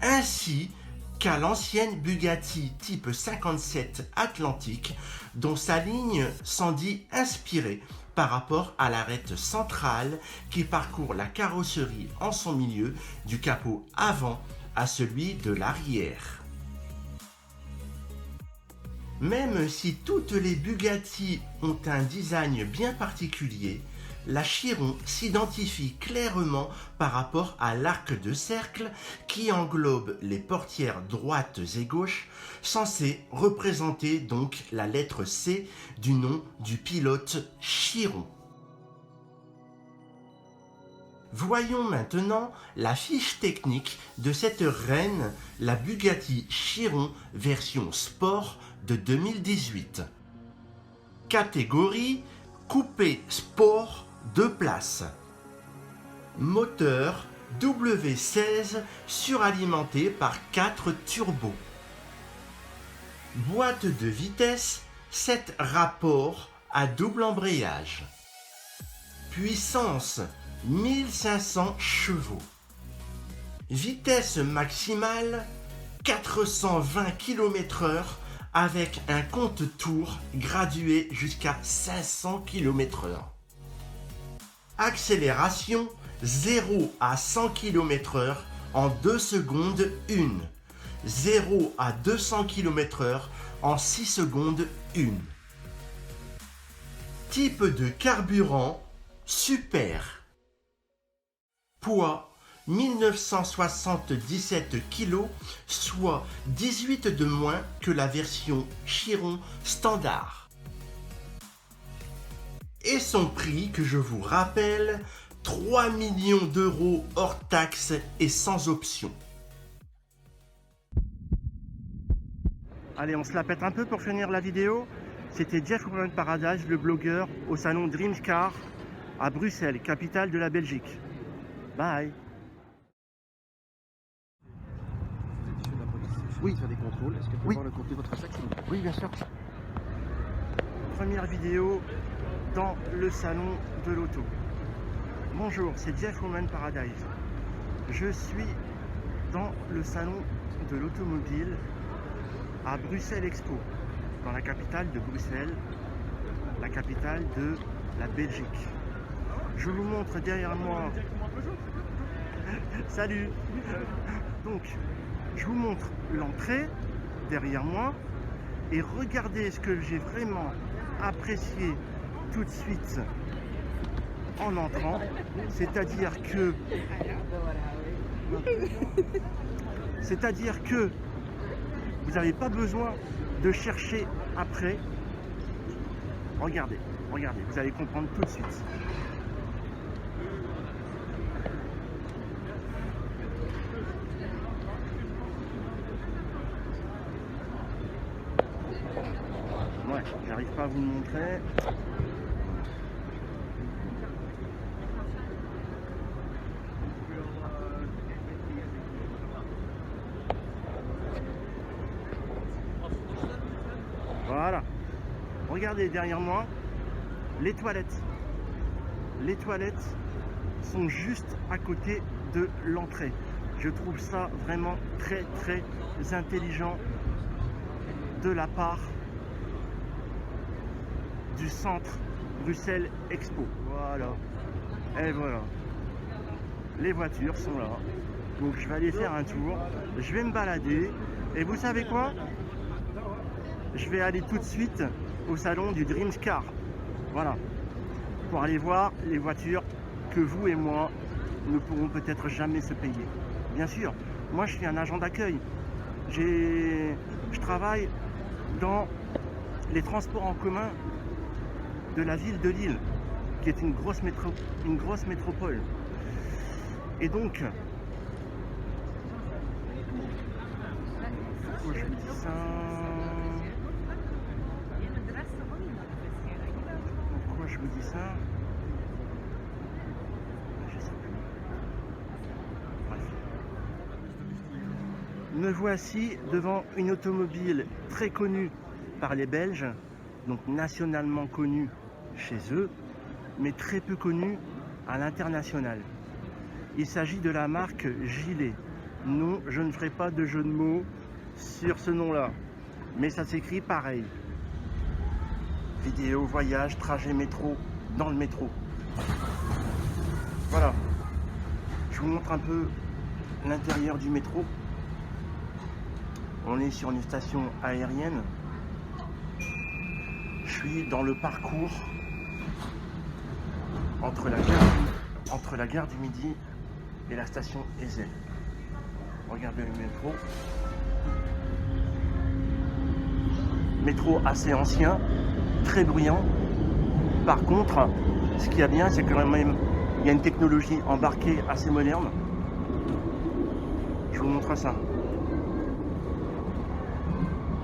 ainsi qu'à l'ancienne Bugatti type 57 Atlantique, dont sa ligne s'en dit inspirée par rapport à l'arête centrale qui parcourt la carrosserie en son milieu du capot avant à celui de l'arrière. Même si toutes les Bugatti ont un design bien particulier, la Chiron s'identifie clairement par rapport à l'arc de cercle qui englobe les portières droites et gauches, censées représenter donc la lettre C du nom du pilote Chiron. Voyons maintenant la fiche technique de cette reine, la Bugatti Chiron version sport de 2018. Catégorie coupé sport 2 places. Moteur W16 suralimenté par 4 turbos. Boîte de vitesse 7 rapports à double embrayage. Puissance 1500 chevaux. Vitesse maximale 420 km/h avec un compte tour gradué jusqu'à 500 km/h. Accélération 0 à 100 km/h en 2 secondes 1. 0 à 200 km/h en 6 secondes 1. Type de carburant super. Poids 1977 kg, soit 18 de moins que la version Chiron standard. Et son prix, que je vous rappelle, 3 millions d'euros hors taxes et sans option. Allez, on se la pète un peu pour finir la vidéo. C'était Jeff Woman Paradise, le blogueur, au salon Dreams Car à Bruxelles, capitale de la Belgique. Bye. Oui. Faire des contrôles. Est-ce que vous pouvez voir le contenu de votre sac? Oui, bien sûr. Première vidéo dans le salon de l'auto. Bonjour, c'est Jeff Woman Paradise. Je suis dans le salon de l'automobile à Bruxelles Expo, dans la capitale de Bruxelles, la capitale de la Belgique. Je vous montre derrière moi. Salut. Donc, je vous montre l'entrée derrière moi et regardez ce que j'ai vraiment apprécié tout de suite en entrant, c'est-à-dire que vous n'avez pas besoin de chercher après. Regardez, vous allez comprendre tout de suite. Ouais, j'arrive pas à vous le montrer. Voilà. Regardez derrière moi les toilettes. Les toilettes sont juste à côté de l'entrée. Je trouve ça vraiment très très intelligent de la part du centre Bruxelles Expo. Voilà. Et voilà. Les voitures sont là. Donc je vais aller faire un tour. Je vais me balader. Et vous savez quoi? Je vais aller tout de suite au salon du Dreams Car. Voilà. Pour aller voir les voitures que vous et moi ne pourrons peut-être jamais se payer. Bien sûr, moi je suis un agent d'accueil. Je travaille dans les transports en commun de la ville de Lille, qui est une grosse métropole. Et donc, Pourquoi je vous dis ça? Pourquoi je vous dis ça? Je sais plus. Bref. Me voici devant une automobile très connue par les Belges, donc nationalement connue chez eux, mais très peu connue à l'international. Il s'agit de la marque Gilet. Non, je ne ferai pas de jeu de mots sur ce nom-là, mais ça s'écrit pareil. Vidéo, voyage, trajet métro, dans le métro. Voilà. Je vous montre un peu l'intérieur du métro. On est sur une station aérienne. Je suis dans le parcours entre la gare du Midi et la station Ezel. Regardez le métro. Métro assez ancien, très bruyant. Par contre, ce qu'il y a bien, c'est que quand même, il y a une technologie embarquée assez moderne. Je vous montre ça.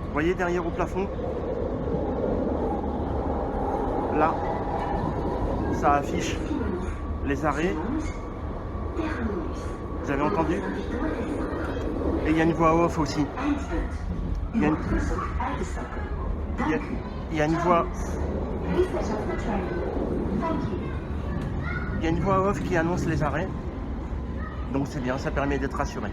Vous voyez derrière au plafond? Là, ça affiche les arrêts. Vous avez entendu? Et il y a une voix off aussi. Il y a une voix off qui annonce les arrêts. Donc c'est bien, ça permet d'être rassuré.